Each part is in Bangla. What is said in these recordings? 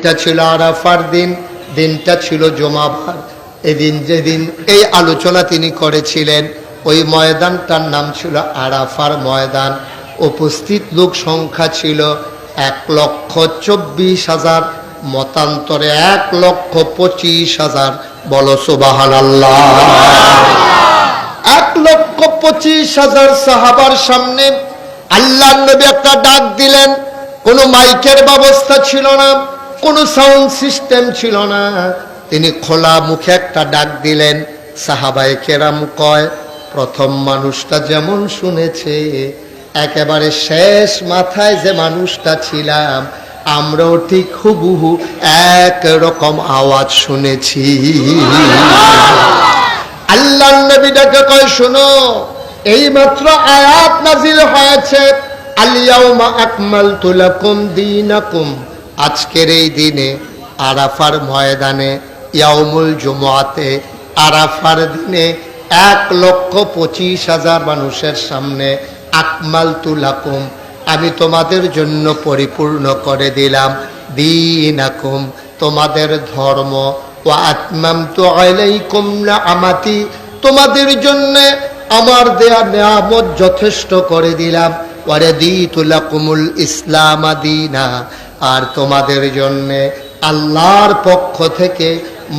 দিনটা ছিল আরাফার দিন, দিনটা ছিল জুমাবার। এদিন যেদিন এই আলোচনা তিনি করেছিলেন ওই ময়দানটার নাম ছিল আরাফার ময়দান। উপস্থিত লোক সংখ্যা ছিল 1,24,000, মতান্তরে 1,25,000। বলো সুবহানাল্লাহ। 1,25,000 সাহাবার সামনে আল্লাহর নবী একটা ডাক দিলেন। কোনো মাইকের ব্যবস্থা ছিল না, কোনো সাউন্ড সিস্টেম ছিল না। তিনি খোলা মুখে একটা ডাক দিলেন। সাহাবায়ে কেরাম কয়, প্রথম মানুষটা যেমন শুনেছে, একেবারে শেষ মাথায় যে মানুষটা ছিলাম, আমরাও ঠিক হুবহু একরকম আওয়াজ শুনেছি। আল্লাহর নবী ডাকে কয়, শোনো, এইমাত্র আয়াত নাজিল হয়েছে, আল-ইয়াউমা আকমালতু লাকুম দীনাকুম। আজকের এই দিনে আরাফার ময়দানে, ইয়াউমুল জুমআতে, আরাফার দিনে 1,25,000 মানুষের সামনে আকমালতু লাকুম, আমি তোমাদের জন্য পরিপূর্ণ করে দিলাম দীনাকুম, তোমাদের ধর্ম। ওয়া আতমামতু আলাইকুম নিআমাতি, তোমাদের জন্য আমার দেয়া নিয়ামত যথেষ্ট করে দিলাম। ওয়া রাদিতু লাকুমুল ইসলাম দীনা, আর তোমাদের জন্য আল্লাহর পক্ষ থেকে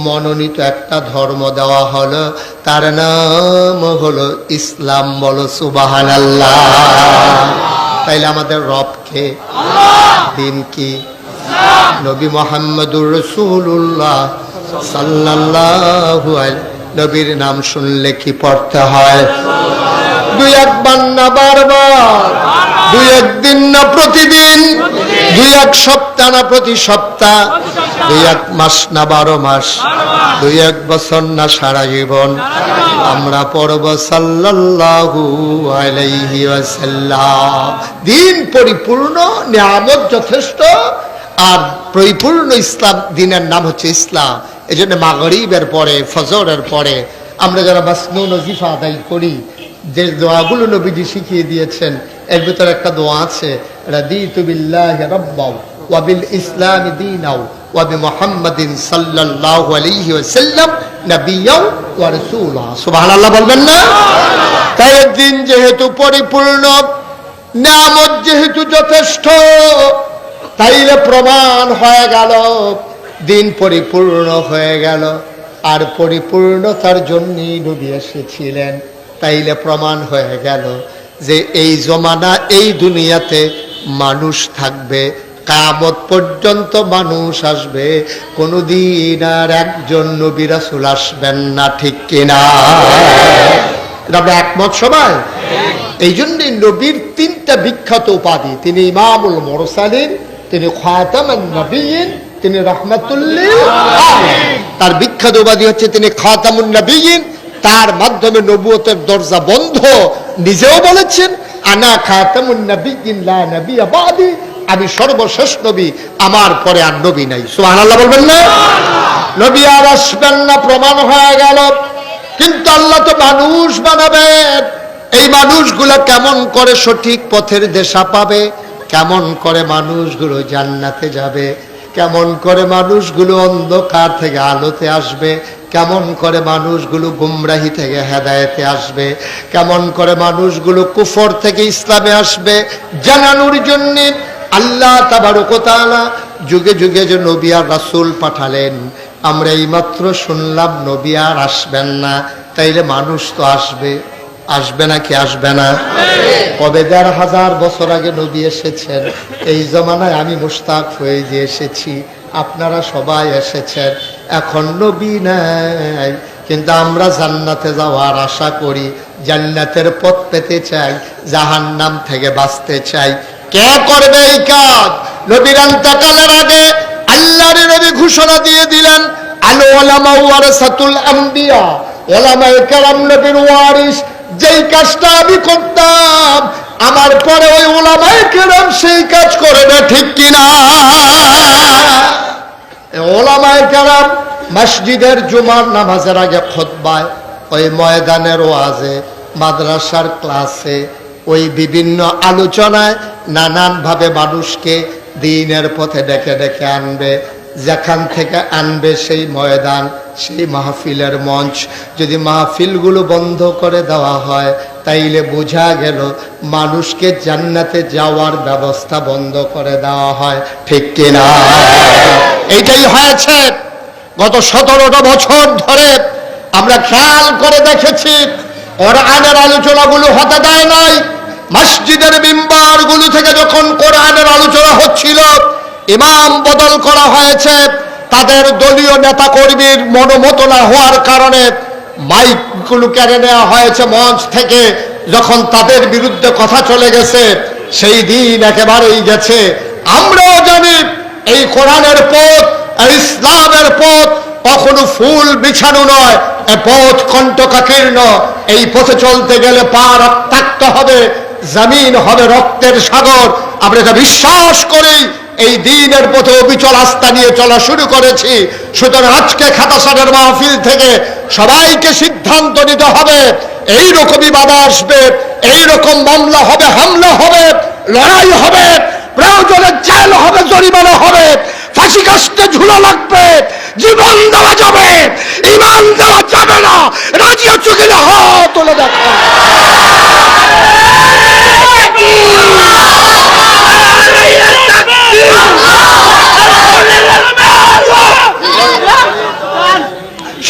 মনোনীত একটা ধর্ম দেওয়া হলো, তার নাম হলো ইসলাম। বলো সুবহানাল্লাহ। তাইলে আমাদের রব কে? দিন কি? নবী মুহাম্মদুর রাসূলুল্লাহ সাল্লাল্লাহু আলাইহি। নবীর নাম শুনলে কি পড়তে হয়? দুই একবার না বারবার, দুই একদিন না প্রতিদিন, দুই এক সপ্তাহ না প্রতি সপ্তাহ, দুই এক মাস না 12 মাস, দুই এক বছর না সারা জীবন আমরা পড়ব সাল্লাল্লাহু আলাইহি ওয়াসাল্লাম। দিন পরিপূর্ণ, নিয়ামত যথেষ্ট, আর পরিপূর্ণ ইসলাম। দিনের নাম হচ্ছে ইসলাম। এই জন্য মাগরিবের পরে, ফজরের পরে আমরা যারা মাসনুন ওয়াজিফা আদায় করি, যে দোয়াগুলো নবীজি শিখিয়ে দিয়েছেন, এর ভিতরে একটা দোয়া আছে, রাদিতু বিল্লাহি রাব্বাও ওয়া বিল ইসলামি দীনাও ওয়া বিমুহাম্মাদিন সাল্লাল্লাহু আলাইহি ওয়াসাল্লাম নাবিয়্যাও ওয়া রাসূলা। সুবহানাল্লাহ বলবেন না? তাই দিন যেহেতু পরিপূর্ণ, নিয়ামত যেহেতু যথেষ্ট, তাইলে প্রমাণ হয়ে গেল দিন পরিপূর্ণ হয়ে গেল। আর পরিপূর্ণতার জন্যই নবী এসেছিলেন। তাইলে প্রমাণ হয়ে গেল যে এই জমানা, এই দুনিয়াতে মানুষ থাকবে, কিয়ামত পর্যন্ত মানুষ আসবে, কোনদিন আর একজন নবী রাসূল আসবেন না। ঠিক কিনা? আমরা একমত সবাই? এই জন্যই নবীর 3টা বিখ্যাত উপাধি। তিনি ইমামুল মুরসালিন, তিনি খাতামুন নবিয়্যিন, তিনি রাহমাতুল লিল আলামিন। তার বিখ্যাত উপাধি হচ্ছে তিনি খাতামুন নবিয়্যিন। তার মাধ্যমে নবুয়তের দরজা বন্ধ। নিজেও বলেছেন, আনা খাতামুন নবিয়্যিন লা নবিয়্যা বাদি, আমি সর্বশেষ নবী, আমার পরে আর নবী নাই। সুবহানাল্লাহ বলবেন না? নবী আর আসবেন না, প্রমাণ হয়ে গেল। কিন্তু আল্লাহ তো মানুষ বানাবেন। এই মানুষগুলো কেমন করে সঠিক পথের দিশা পাবে? কেমন করে মানুষগুলো জান্নাতে যাবে? কেমন করে মানুষগুলো অন্ধকার থেকে আলোতে আসবে? কেমন করে মানুষগুলো গুমরাহি থেকে হেদায়েতে আসবে? কেমন করে মানুষগুলো কুফর থেকে ইসলামে আসবে? জানানোর জন্য আল্লাহ তাবারক ওয়া তাআলা যুগে যুগে যে নবী আর রাসূল পাঠালেন। আমরা এইমাত্র শুনলাম নবী আর আসবেন না, তাইলে মানুষ তো আসবে। আসবে নাকি আসবে না? কবে 1,500 বছর আগে নবী এসেছেন। এই জমানায় আমি মুশতাক হয়ে যে এসেছি, আপনারা সবাই এসেছেন। এখন নবী নাই, কিন্তু আমরা জান্নাতে যাওয়ার আশা করি, জান্নাতের পথ পেতে চাই, জাহান্নাম থেকে বাঁচতে চাই। কে করবে এই কাজ? নবীর ইন্তেকালের আগে আল্লাহর নবী ঘোষণা দিয়ে দিলেন, আল উলামা ওয়ারাসাতুল আম্বিয়া, উলামায়ে কেরাম নবীর ওয়ারিস। যেই কাজটা আমি করতাম, আমার পরে ওই উলামায়ে কেরাম সেই কাজ করবে। ঠিক কিনা? উলামায়ে কেরাম মসজিদের জুমার নামাজের আগে খুতবায়, ওই ময়দানের ওয়াজে, মাদ্রাসার ক্লাসে, ওই বিভিন্ন আলোচনায় নানানভাবে মানুষকে দ্বীনের পথে ডেকে ডেকে আনবে। যেখান থেকে আনবে সেই ময়দান, সেই মাহফিলের মঞ্চ যদি মাহফিলগুলো বন্ধ করে দেওয়া হয়, তাইলে বোঝা গেল মানুষকে জান্নাতে যাওয়ার ব্যবস্থা বন্ধ করে দেওয়া হয়। ঠিক কিনা? এইটাই হয়েছে গত 17টা বছর ধরে। আমরা খেয়াল করে দেখেছি, কোরআনের আলোচনাগুলো হতে দেয় নাই। মসজিদের মিম্বারগুলো থেকে যখন কোরআনের আলোচনা হচ্ছিল, ইমাম বদল করা হয়েছে। তাদের দলীয় নেতা কর্মীর মনোমত না হওয়ার কারণে মাইকগুলো কেড়ে নেওয়া হয়েছে মঞ্চ থেকে। যখন তাদের বিরুদ্ধে কথা চলে গেছে, সেই দিন একেবারেই গেছে। আমরাও জানি এই কোরআনের পথ, ইসলামের পথ কখনো ফুল বিছানো নয়, এ পথ কণ্টকাকীর্ণ। এই পথে চলতে গেলে পা রক্তাক্ত হবে, জমিন হবে রক্তের সাগর। আমরা এটা বিশ্বাস করি। এই দিনের পথে অবিচল আস্থা নিয়ে চলা শুরু করেছি। সুতরাং আজকে খাতাসারের মাহফিল থেকে সবাইকে সিদ্ধান্ত নিতে হবে, এইরকমই বাধা আসবে, এইরকম মামলা হবে, হামলা হবে, লড়াই হবে, প্রয়োজনে জেল হবে, জরিমানা হবে, ফাঁসি কাস্তে ঝুলা লাগবে, জীবন দেওয়া যাবে, ইমান দেওয়া যাবে না। রাজি আছো কিনা? হাত তুলে দেখো।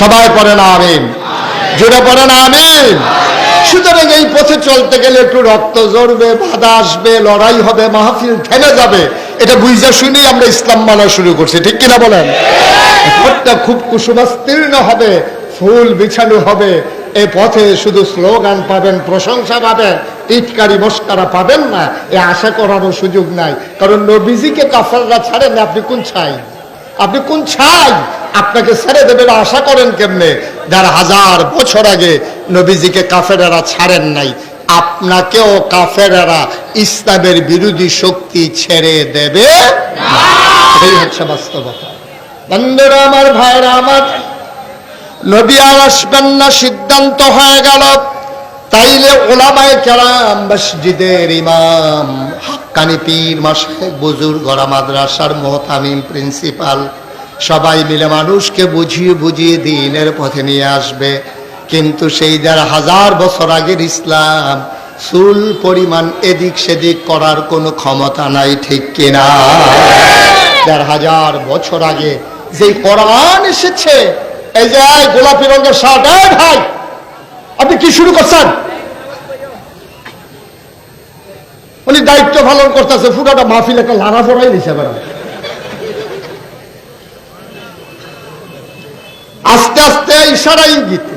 সবাই পড়েন আমিন, জোরে পড়েন আমিন। সুতরাং এই পথে চলতে গেলে একটু রক্ত ঝরবে, বাধা আসবে, লড়াই হবে, মাহফিল থেমে যাবে। এটা বুঝা শুনেই আমরা ইসলাম মানা শুরু করছি। ঠিক কিনা বলেন? পথটা খুব কুসুমাস্তীর্ণ হবে, ফুল বিছানো হবে। এই পথে শুধু স্লোগান পাবেন, প্রশংসা পাবেন, টিটকারি মস্কারা পাবেন না। এ আশা করারও সুযোগ নাই। কারণ নবীজিকে কাফেররা ছাড়েন না। আপনি কোন ছাই? আপনি কোন ছাই? আপনাকে ছেড়ে দেবে আশা করেন কেমনে? 1000 বছর আগে নবীজিকে কাফেরেরা ছাড়েন নাই, আপনাকেও কাফেরেরা ইসলামের বিরোধী শক্তি ছেড়ে দেবে না। এই হচ্ছে বাস্তবতা। বন্ধুরা আমার, ভাইরা আমার, নবী আর আসবেন না সিদ্ধান্ত হয়ে গেল। তাইলে ওলামায়ে কেরাম, মসজিদের ইমাম, হাক্কানি পীর, মাশায়েখ, বুজুর্গরা, মাদ্রাসার মুহতামিম, প্রিন্সিপাল সবাই মিলে মানুষকে বুঝিয়ে বুঝিয়ে দ্বীনের পথে নিয়ে আসবে। কিন্তু সেই 1000 বছর আগের ইসলাম চুল পরিমাণ এদিক সেদিক করার কোনো ক্ষমতা নাই। ঠিক কিনা? 1000 বছর আগে যে কোরআন এসেছে, এই যে গোলাপি রঙের শার্ট, ভাই আপনি কি শুরু করছেন? উনি দায়িত্ব পালন করতেছে, পুরোটা মাহফিল একটা লাড়া ফোড়াই দিছে। আস্তে আস্তে ইশারা ইঙ্গিতে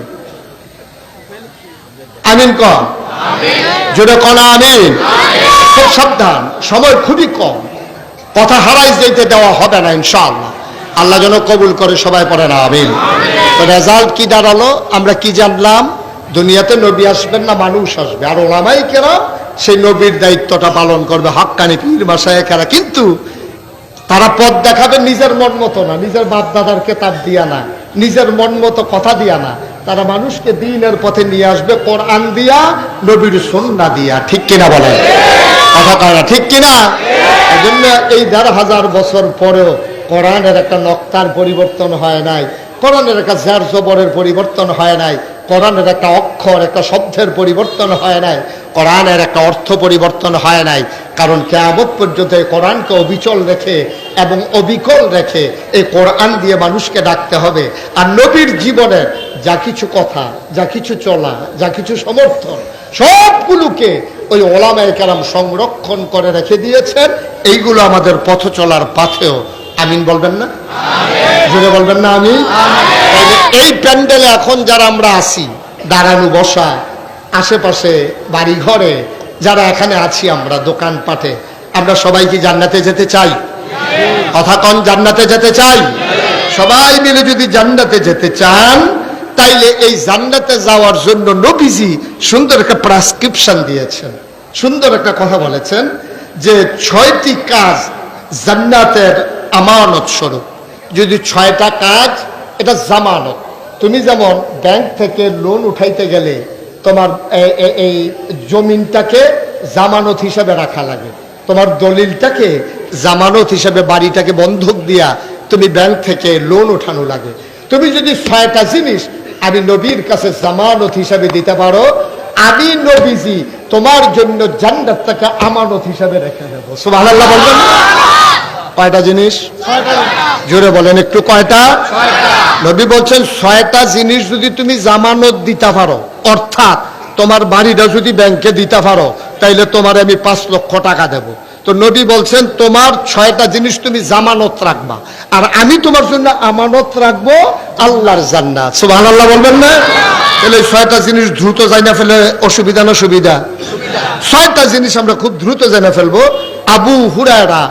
আমিন কম, জোরে কনা আমিন। খুব সাবধান, সময় খুবই কম, কথা হারাই যেতে দেওয়া হবে না ইনশাআল্লাহ। আল্লাহ যেন কবুল করে। সবাই পড়ে না আমিন। তো রেজাল্ট কি দাঁড়ালো? আমরা কি জানলাম? দুনিয়াতে নবী আসবেন না, মানুষ আসবে। আর ওলামায়ে কেরাম সেই নবীর দায়িত্বটা পালন করবে, হাক্কানি পীর মাশায়েখরা। কিন্তু তারা পথ দেখাবে নিজের মন মতো না, নিজের বাপ দাদার কেতাব দিয়া না, নিজের মন মতো কথা দিয়া না। তারা মানুষকে দ্বীনের পথে নিয়ে আসবে কোরআন দিয়া, নবীর সুন্নাহ দিয়া। ঠিক কিনা বলেন? কথা কয় না? ঠিক কিনা? এই জন্য এই 1000 বছর পরেও কোরআনের একটা নক্তার পরিবর্তন হয় নাই, কোরআনের একটা জার জবরের পরিবর্তন হয় নাই, কোরআনের একটা অক্ষর, একটা শব্দের পরিবর্তন হয় নাই, কোরআনের একটা অর্থ পরিবর্তন হয় নাই। কারণ কিয়ামত পর্যন্ত এই কোরআনকে অবিচল রেখে এবং অবিকল রেখে এই কোরআন দিয়ে মানুষকে ডাকতে হবে। আর নবীর জীবনের যা কিছু কথা, যা কিছু চলা, যা কিছু সমর্থন, সবগুলোকে ওই ওলামায়ে কেরাম সংরক্ষণ করে রেখে দিয়েছেন। এইগুলো আমাদের পথ চলার পাথেও। আমিন বলবেন না? জোরে বলবেন না আমিন? এই প্যান্ডেলে এখন যারা আমরা আছি, দাঁড়ানো বসা, আশেপাশে বাড়ি ঘরে যারা এখানে আছি, আমরা দোকানপাটে, আমরা সবাই কি জান্নাতে যেতে চাই? কথা কন, জান্নাতে যেতে চাই? সবাই মিলে যদি জান্নাতে যেতে চান, তাইলে এই জান্নাতে যাওয়ার জন্য নবীজি সুন্দর একটা প্রেসক্রিপশন দিয়েছেন, সুন্দর একটা কথা বলেছেন যে 6টি কাজ জান্নাতের আমানত স্বরূপ। যদি 6টা কাজ, এটা জামানত। তুমি যেমন ব্যাংক থেকে লোন উঠাইতে গেলে তোমার এই জমিনটাকে জামানত হিসাবে রাখা লাগে, তোমার দলিলটাকে জামানত হিসাবে, বাড়িটাকে বন্ধক দিয়া তুমি ব্যাংক থেকে লোন ওঠানো লাগে। তুমি যদি 6টা জিনিস আমি নবীর কাছে জামানত হিসাবে দিতে পারো, আমি নবীজি তোমার জন্য জান্নাতটাকে আমানত হিসাবে রেখে দেব। সুবহানাল্লাহ বলবেন। কয়টা জিনিস? জোরে বলেন একটু, কয়টা? নবী বলছেন 6টা জিনিস যদি তুমি জামানত দিতে পারো, অর্থাৎ তোমার বাড়িটা যদি ব্যাংকে দিতে পারো, তাইলে তোমার আমি 5 লক্ষ টাকা দেব। তো নবী বলছেন তোমার 6টা জিনিস তুমি জামানত রাখবা, আর আমি তোমার জন্য আমানত রাখবো আল্লাহর জান্নাত। সুবহানাল্লাহ বলবেন না? তাহলে 6টা জিনিস দ্রুত জানা ফেলে অসুবিধা না সুবিধা? 6টা জিনিস আমরা খুব দ্রুত জানা ফেলবো। আবু হুরায়রা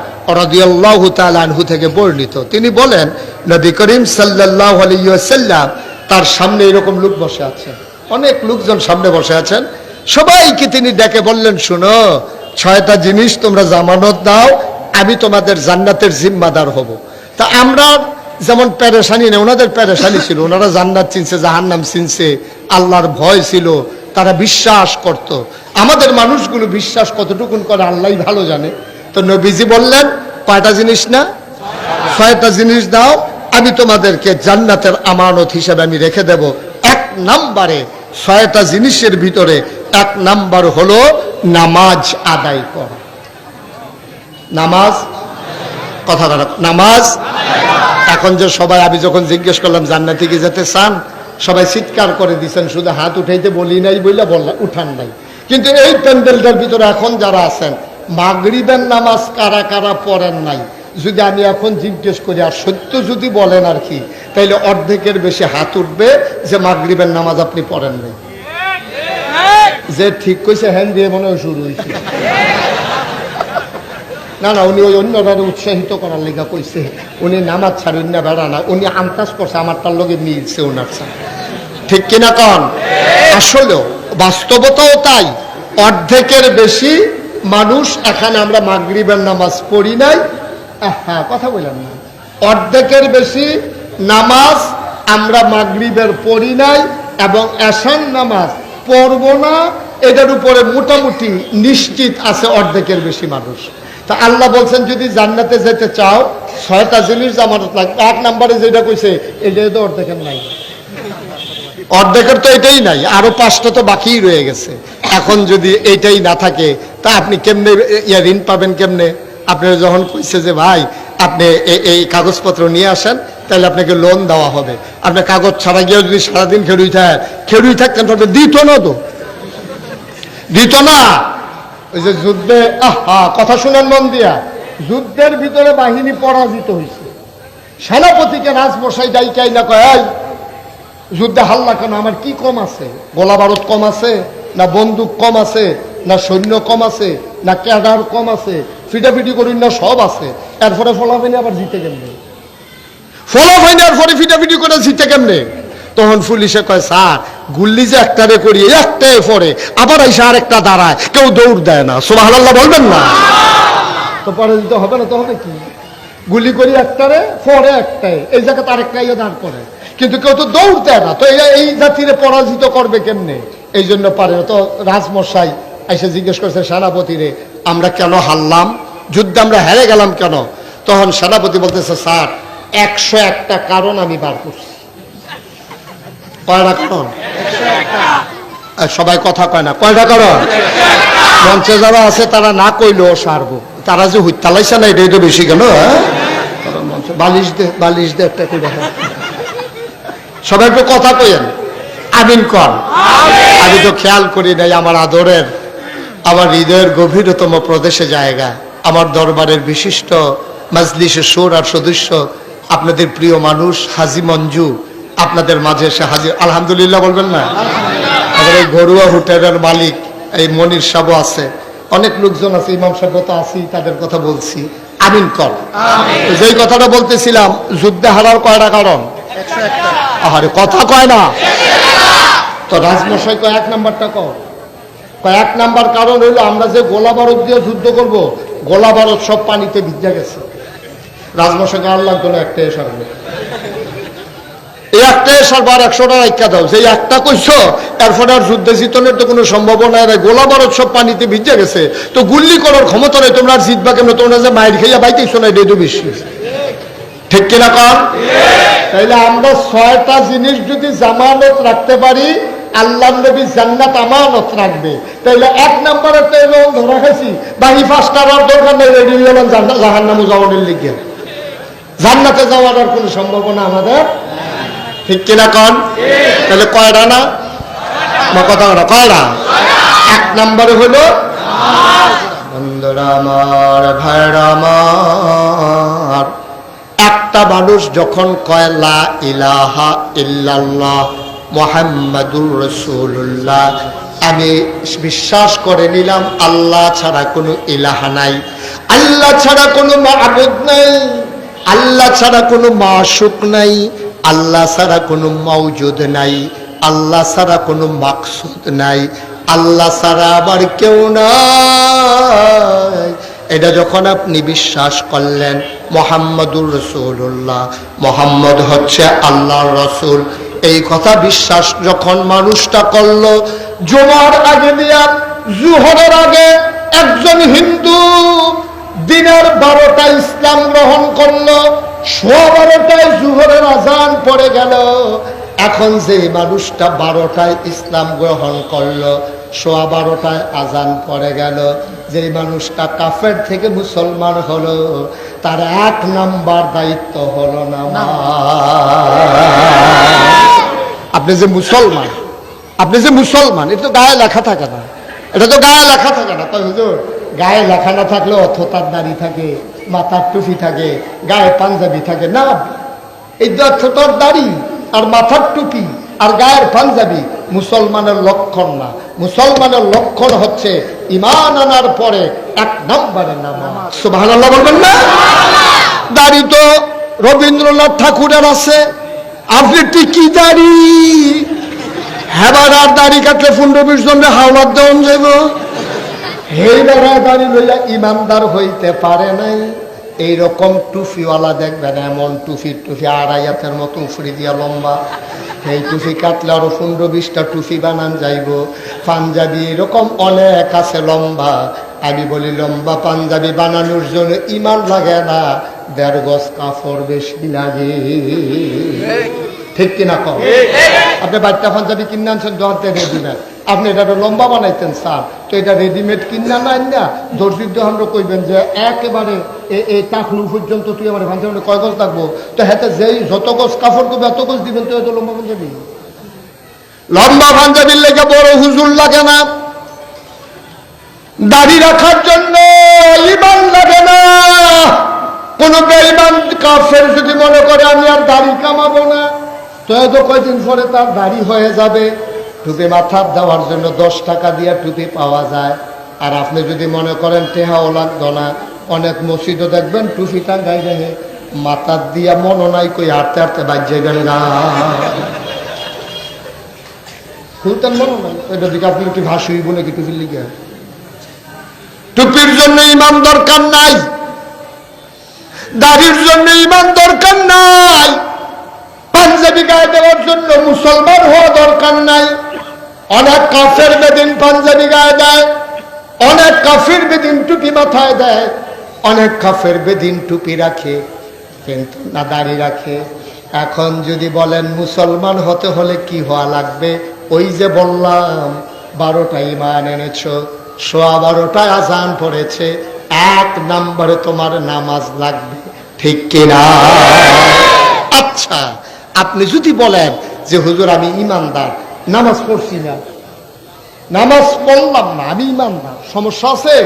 রাদিয়াল্লাহু তাআলা আনহু থেকে বর্ণিত, তিনি বলেন নবী করিম সাল্লাল্লাহু আলাইহি ওয়াসাল্লাম তার সামনে এরকম লোক বসে আছেন, অনেক লোকজন সামনে বসে আছেন, সবাইকে তিনি ডেকে বললেন, শুনো 6টা জিনিস তোমরা জামানত দাও, আমি তোমাদের জান্নাতের জিম্মাদার হব। তা আমরা যেমন পেরেশানি নেই, ওনাদের পেরেশানি ছিল, ওনারা জান্নাত চিনছে, জাহান্নাম চিনছে, আল্লাহর ভয় ছিল, তারা বিশ্বাস করত। আমাদের মানুষগুলো বিশ্বাস কতটুকুন করে আল্লাহই ভালো জানে। তো নবীজি বললেন কয়টা জিনিস না? 6টা জিনিস দাও, আমি তোমাদেরকে জান্নাতের আমানত হিসেবে আমি রেখে দেব। 1 নম্বরে 6টা জিনিসের ভিতরে 1 নম্বর হলো নামাজ আদায় করা। নামাজ, কথা বলা, নামাজ। এখন যে সবাই, আমি যখন জিজ্ঞেস করলাম জান্নাতে কি যেতে চান, সবাই চিৎকার করে দিচ্ছেন, শুধু হাত উঠাইতে বলি নাই বইলা বললাম উঠান নাই। কিন্তু এই প্যান্ডেলটার ভিতরে এখন যারা আছেন, মাগরিবের নামাজ কারা কারা পড়েন নাই, যদি আমি এখন জিজ্ঞেস করি আর সত্য যদি বলেন আর কি, তাইলে অর্ধেকের বেশি হাত উঠবে যে মাগরিবের নামাজ আপনি পড়েন নাই। যে ঠিক কইছে হ্যান্ড দিয়ে মনে হয় শুরু হয়েছে। না না, উনি ওই অন্যরা উৎসাহিত করার লেগা কইছে, উনি নামাজ ছাড়েন না, বেড়া না, উনি আন্দাজ করছে আমার তার লগে মিলছে ওনার সাথে, ঠিক কিনা কন? আসলেও বাস্তবতাও তাই, অর্ধেকের বেশি মানুষ এখানে আমরা মাগরিবের নামাজ পড়ি নাই। হ্যাঁ, কথা বললাম না, অর্ধেকের বেশি নামাজ আমরা মাগরিবের পড়ি নাই এবং এশার নামাজ পড়ব না, এটার উপরে মোটামুটি নিশ্চিত আছে অর্ধেকের বেশি মানুষ। তা আল্লাহ বলছেন যদি জান্নাতে যেতে চাও 6টা জিনিস জামানত লাগবে। 1 নম্বরে যেটা কইছে এটাই তো অর্ধেকের নাই, অর্ধেকের তো এটাই নাই, আরো 5টা তো বাকি রয়ে গেছে। এখন যদি এইটাই না থাকে তা আপনি কেমনে ঋণ পাবেন কেমনে? আপনার যখন কইছে যে ভাই আপনি এই কাগজপত্র নিয়ে আসেন, তাহলে আপনাকে লোন দেওয়া হবে, আপনি কাগজ ছাড়া গিয়ে যদি সারাদিন খেড়ুই থাকতেন তবে দিত না, তো দিত না। ওই যে যুদ্ধে, কথা শুনেন মন দিয়া, যুদ্ধের ভিতরে বাহিনী পরাজিত হয়েছে, সেনাপতিকে রাজমশাই ডাইকাই না কয়, যুদ্ধে হাল্লা কেন, আমার কি কম আছে? গোলা বারুদ কম আছে না, বন্দুক কম আছে না, সৈন্য কম আছে না, ক্যাডার কম আছে, ফিটাফিটি করুন না, সব আছে, এরপরে ফলাফাইনি আবার জিতে কেমনে? ফলাফাইনি এরপরে ফিটাফিটি করে জিতে কেমনে? তখন পুলিশে কয়, স্যার গুল্লি যে একটারে করি, একটাই পরে আবার এসে আরেকটা দাঁড়ায়, কেউ দৌড় দেয় না। সুবহানাল্লাহ বলবেন না? তো পরে দিতে হবে না, তো হবে কি? গুলি করি একটারে, পরে একটাই, এই জায়গাতে আরেকটাই দাঁড় করে, কিন্তু কেউ তো দৌড় দেয় না। তো এই জাতিরে পরাজিত করবে কেমনে? এই জন্য পারে না। তো রাজমশাই এসে জিজ্ঞেস করছে সেনাপতিরে, আমরা কেন হারলাম, যুদ্ধে আমরা হেরে গেলাম কেন? তখন সেনাপতি বলতেছে, স্যার 101টা কারণ আমি বার করছি। কয়টা কারণ? সবাই কথা কয় না, কয়টা কারণ? মঞ্চে যারা আছে তারা না কইলেও সারবো, তারা যে হুইতালাইছে না, এটাই তো বেশি গেল। বালিশ দে একটা করে, সবাই একটু কথা কইেন, আমিন কর। আমি তো খেয়াল করি নাই, আমার আদরের, আমার হৃদয়ের গভীরতম প্রদেশে জায়গা, আমার দরবারের বিশিষ্ট মাজলিসের সুর আর সদস্য, আপনাদের প্রিয় মানুষ হাজি মঞ্জু আপনাদের মাঝে এসে হাজির। আলহামদুলিল্লাহ বলবেন না? এই ঘরুয়া হোটেলের মালিক এই মনির সাহেব আছে, অনেক লোকজন আছে, ইমাম সাহেব তো আছি, তাদের কথা বলছি, আমিন কর। যেই কথাটা বলতেছিলাম, যুদ্ধে হারার কয়টা কারণ? আরে কথা কয় না তো। রাজমশাই কয় 1 নাম্বারটা কয় 1 নাম্বার কারণ হইলো আমরা যে গোলা বারুদ দিয়ে যুদ্ধ করব, গোলা বারুদ সব পানিতে ভিজে গেছে। রাজমশাইকে আল্লাহ কোনো একটাই সারবে, এই একটাই সারবো, আর 100টা রাখা দাও, যে একটা কইছো এরপরে আর যুদ্ধে জিতনের তো কোনো সম্ভাবনা নাই, গোলা বারুদ সব পানিতে ভিজে গেছে, তো গুল্লি করার ক্ষমতা নেই, তোমরা আর জিতবা কেমন? তোমরা যে মায়ের খাইয়া বাইতেইছো না, এটাই তো বেশি। ঠিক কিনা কর? তাইলে আমরা 6টা জিনিস যদি জামানত রাখতে পারি, আল্লাহ নবী জান্নাত আমানত রাখবে। তাইলে 1 নম্বরে তো এলো ধরা খাইছি, বাকি 5টার দরকার নেই, রেডি হলাম জাহান্নামে যাওয়ার লিগে। জান্নাতে যাওয়ার আর কোনো সম্ভাবনা আমাদের, ঠিক কিনা কন? তাহলে কয়টা না কথা না, কয়টা? 1 নম্বরে হলো বন্ধুরা আমার, ভাইরা আমার, একটা মানুষ যখন কয় লা ইলাহা ইল্লাল্লাহ মুহাম্মাদুর রাসূলুল্লাহ, আমি বিশ্বাস করে নিলাম আল্লাহ ছাড়া কোনো ইলাহা নাই, আল্লাহ ছাড়া কোনো মাবুদ নাই, আল্লাহ ছাড়া কোনো মাশুক নাই, আল্লাহ ছাড়া কোনো মওজুদ নাই, আল্লাহ ছাড়া কোনো মাকসুদ নাই, আল্লাহ ছাড়া আবার কেউ নাই, এটা যখন আপনি বিশ্বাস করলেন, মুহাম্মাদুর রাসূলুল্লাহ, মুহাম্মদ হচ্ছে আল্লাহর রাসূল, এই কথা বিশ্বাস যখন মানুষটা করলো, জুমার আগে দিয়া জোহরের আগে একজন হিন্দু দিনের 12টায় ইসলাম গ্রহণ করলো, 12:15 জোহরের আজান পড়ে গেল। এখন যে মানুষটা 12টায় ইসলাম গ্রহণ করলো, 12:15 আজান পড়ে গেল, যে মানুষটা কাফের থেকে মুসলমান হলো, তার 1 নাম্বার দায়িত্ব হলো নামাজ। আপনি যে মুসলমান, এটা তো গায়ে লেখা থাকে না, এটা তো গায়ে লেখা থাকে না। তাই হুজুর, গায়ে লেখা না থাকলে অথতার দাড়ি থাকে, মাথার টুপি থাকে, গায়ে পাঞ্জাবি থাকে না, এই অথতার দাড়ি আর মাথার টুপি আর গায়ের পাঞ্জাবি মুসলমানের লক্ষণ না। মুসলমানের লক্ষণ হচ্ছে ঈমান আনার পরে 1 নম্বরে নামাজ। সুবহানাল্লাহ বলবেন না? দাড়ি তো রবীন্দ্রনাথ ঠাকুরের আছে, আপনি টিকি দাড়ি, হেবার আর দাড়ি কাটলে 15-20 জনের হাওলাত দেওয়া যাব, এই বেড়ায় দাড়ি লইয়া ইমানদার হইতে পারে নাই। এইরকম টুফিওয়ালা দেখবেন, এমন টুপি 2.5 হাতের মতো উফরি দিয়া লম্বা, এই টুপি কাটলে আরো 15-20টা টুপি বানান যাইব। পাঞ্জাবি এরকম অনেক আছে লম্বা, আমি বলি লম্বা পাঞ্জাবি বানানোর জন্য ইমান লাগে না, 1.5 গজ কাপড় বেশি লাগে, ঠিক কিনা কম? আপনি বাচ্চা পাঞ্জাবি কিনে আনছেন দোকানতে রেডিমেড, আপনি এটা লম্বা বানাইতেন স্যার, তো এটা রেডিমেড কিনা নাই না, দর্জির দোকানরা কইবেন যে একেবারে এই টাকলু পর্যন্ত তুই আমার পাঞ্জাবি কয় গজ থাকবো, তো হাতে যেই যত গজ কাপড় করবে এত গজ দিবেন, তো এত লম্বা পাঞ্জাবি। লম্বা পাঞ্জাবির লেগে বড় হুজুর লাগে না, দাড়ি রাখার জন্য ইমান লাগে না। কোন বেঈমান কাফের যদি মনে করে আমি আর দাড়ি কামাবো না, তো এত কয়দিন পরে তার দাড়ি হয়ে যাবে। টুপি মাথার দেওয়ার জন্য 10 টাকা দিয়ে টুপি পাওয়া যায়। আর আপনি যদি মনে করেন টেহাও লাগতো না, অনেক মসজিদও দেখবেন টুপিটা গায়ে রেখে মাথার দিয়া মনে নাই কই হাঁটতে হাঁটতে বাজ্যে গেল না, খুলতেন মনে নাই, ওইটা দিকে আপনি কি ভাসুই বলে কি টুপির লিগে? টুপির জন্য ইমান দরকার নাই, দাড়ির জন্য ইমান দরকার নাই, পাঞ্জাবি গায়ে দেওয়ার জন্য মুসলমান হওয়া দরকার নাই। অনেক কাফের বেদিন পাঞ্জাবি গায়ে দেয়, অনেক কাফির বেদিন টুপি মাথায় দেয়, অনেক কাফের বেদিন টুপি রাখে কিন্তু না দাড়ি রাখে। এখন যদি বলেন মুসলমান হতে হলে কি হওয়া লাগবে, ওই যে বললাম 12টা ঈমান এনেছো, 12:15 আজান পড়েছে, 1 নম্বরে তোমার নামাজ লাগবে, ঠিক কিনা? আচ্ছা, আপনি যদি বলেন যে হুজুর আমি ইমানদার, নামাজ পড়ছি না, নামাজ পড়লাম না, আমি ইমানদার, সমস্যা আছে?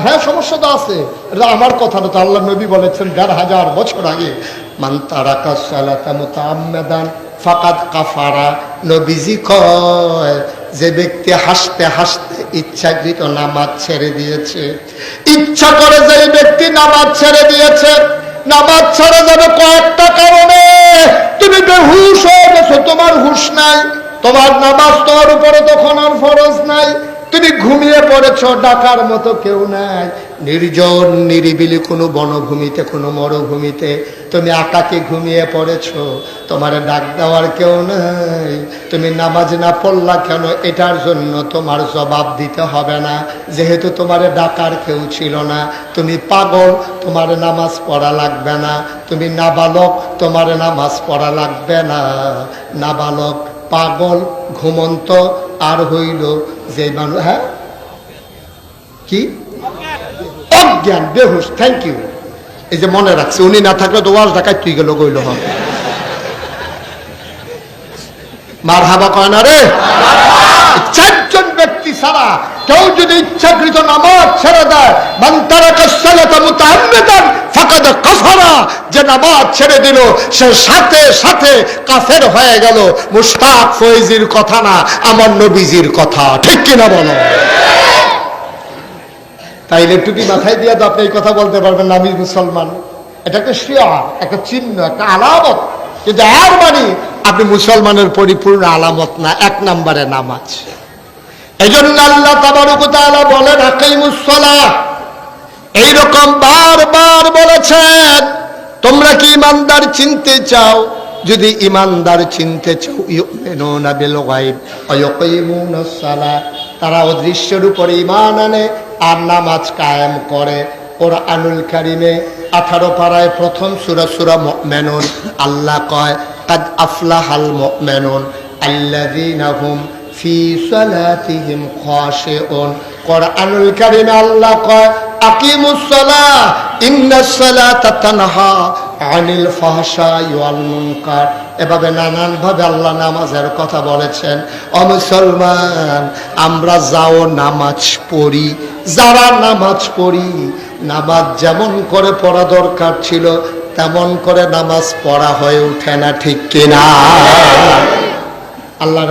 হ্যাঁ সমস্যা তো আছে, এটা আমার কথা না, তো আল্লাহ নবী বলেছেন 1500 বছর আগে, মান তারাকা সালাতা মুতাআম্মিদান ফাকাদ কাফারা। নবীজি কয় যে ব্যক্তি হাসতে হাসতে ইচ্ছাকৃত নামাজ ছেড়ে দিয়েছে, ইচ্ছা করে যে ব্যক্তি নামাজ ছেড়ে দিয়েছে, নামাজ ছেড়ে যাবে কয়েকটা কারণে। তুমি বেহুশ হয়ে গেছো, তোমার হুশ নাই, তোমার নামাজ তোমার উপরে তখন আর ফরজ নাই, তুমি ঘুমিয়ে পড়েছো, ডাকার মতো কেউ নাই। নির্জন নিরিবিলি কোনো বনভূমিতে, কোনো মরুভূমিতে তুমি একাকী ঘুমিয়ে পড়েছো, তোমার ডাক দেওয়ার কেউ নাই। তুমি নামাজ না পড়লা কেন, এটার জন্য তোমার জবাব দিতে হবে না, যেহেতু তোমার ডাকার কেউ ছিল না। তুমি পাগল, তোমার নামাজ পড়া লাগবে না। তুমি নাবালক, তোমার নামাজ পড়া লাগবে না। নাবালক, পাগল, ঘুমন্ত, আর হইল যে মানুষ, হ্যাঁ কি অজ্ঞান, বেহুশ। Thank you. এই যে মনে রাখছে, উনি না থাকলে তো ওয়াজ ঢাকায় তুই গেল গইল হ মার হাবা কয় না রে। চারজন ব্যক্তি ছাড়া কেউ যদি ইচ্ছাকৃত নামাজ ছেড়ে দেয়, মান তারাকা সালাতা মুতাআম্মিদান ফাকাদ কাফারা, যে নামাজ ছেড়ে দিল সে সাথে সাথে কাফের হয়ে গেল। মুশতাক ফয়জির কথা না, আমার নবীজির কথা, ঠিক কিনা বলো? তাইলে টুপি মাথায় দিয়ে তো আপনি এই কথা বলতে পারবেন না আমি মুসলমান। এটা একটা শিয়ার, একটা চিহ্ন, একটা আলামত, কিন্তু আর মানে আপনি মুসলমানের পরিপূর্ণ আলামত না। এক নম্বরে নামাজ। এই জন্য আল্লাহ তাবারক ওয়া তাআলা বলেন আকিমুস সালাহ, এইরকম বারবার বলেছেন। তোমরা কি ইমানদার চিনতে চাও? যদি ইমানদার চিনতে চাও, ইউমিনুনা বিল গায়ব ওয়া ইয়াকিমুনাস সালাহ, তারা অদৃশ্যের উপর ঈমান আনে আর নামাজ কায়েম করে। কোরআনুল কারীমে 18 পারায় প্রথম সূরা সূরা মুমিনুন আল্লাহ কয় কাদ আফলাহাল মুমিনুন আল্লাযীনা হুম ফি সালাতিহিম খাশিউন। কোরআনুল কারীমে আল্লাহ কয় আকিমুস সালাহ ইন্নাস সালাতা তানহা আনিল ফাহশাই ওয়াল মুনকার। এভাবে নানান ভাবে আল্লাহ নামাজের কথা বলেছেন। ও মুসলমান, আমরা যাও নামাজ পড়ি, যারা নামাজ পড়ি, নামাজ যেমন করে পড়া দরকার ছিল তেমন করে নামাজ পড়া হয়ে ওঠে না, ঠিক কিনা? আল্লাহ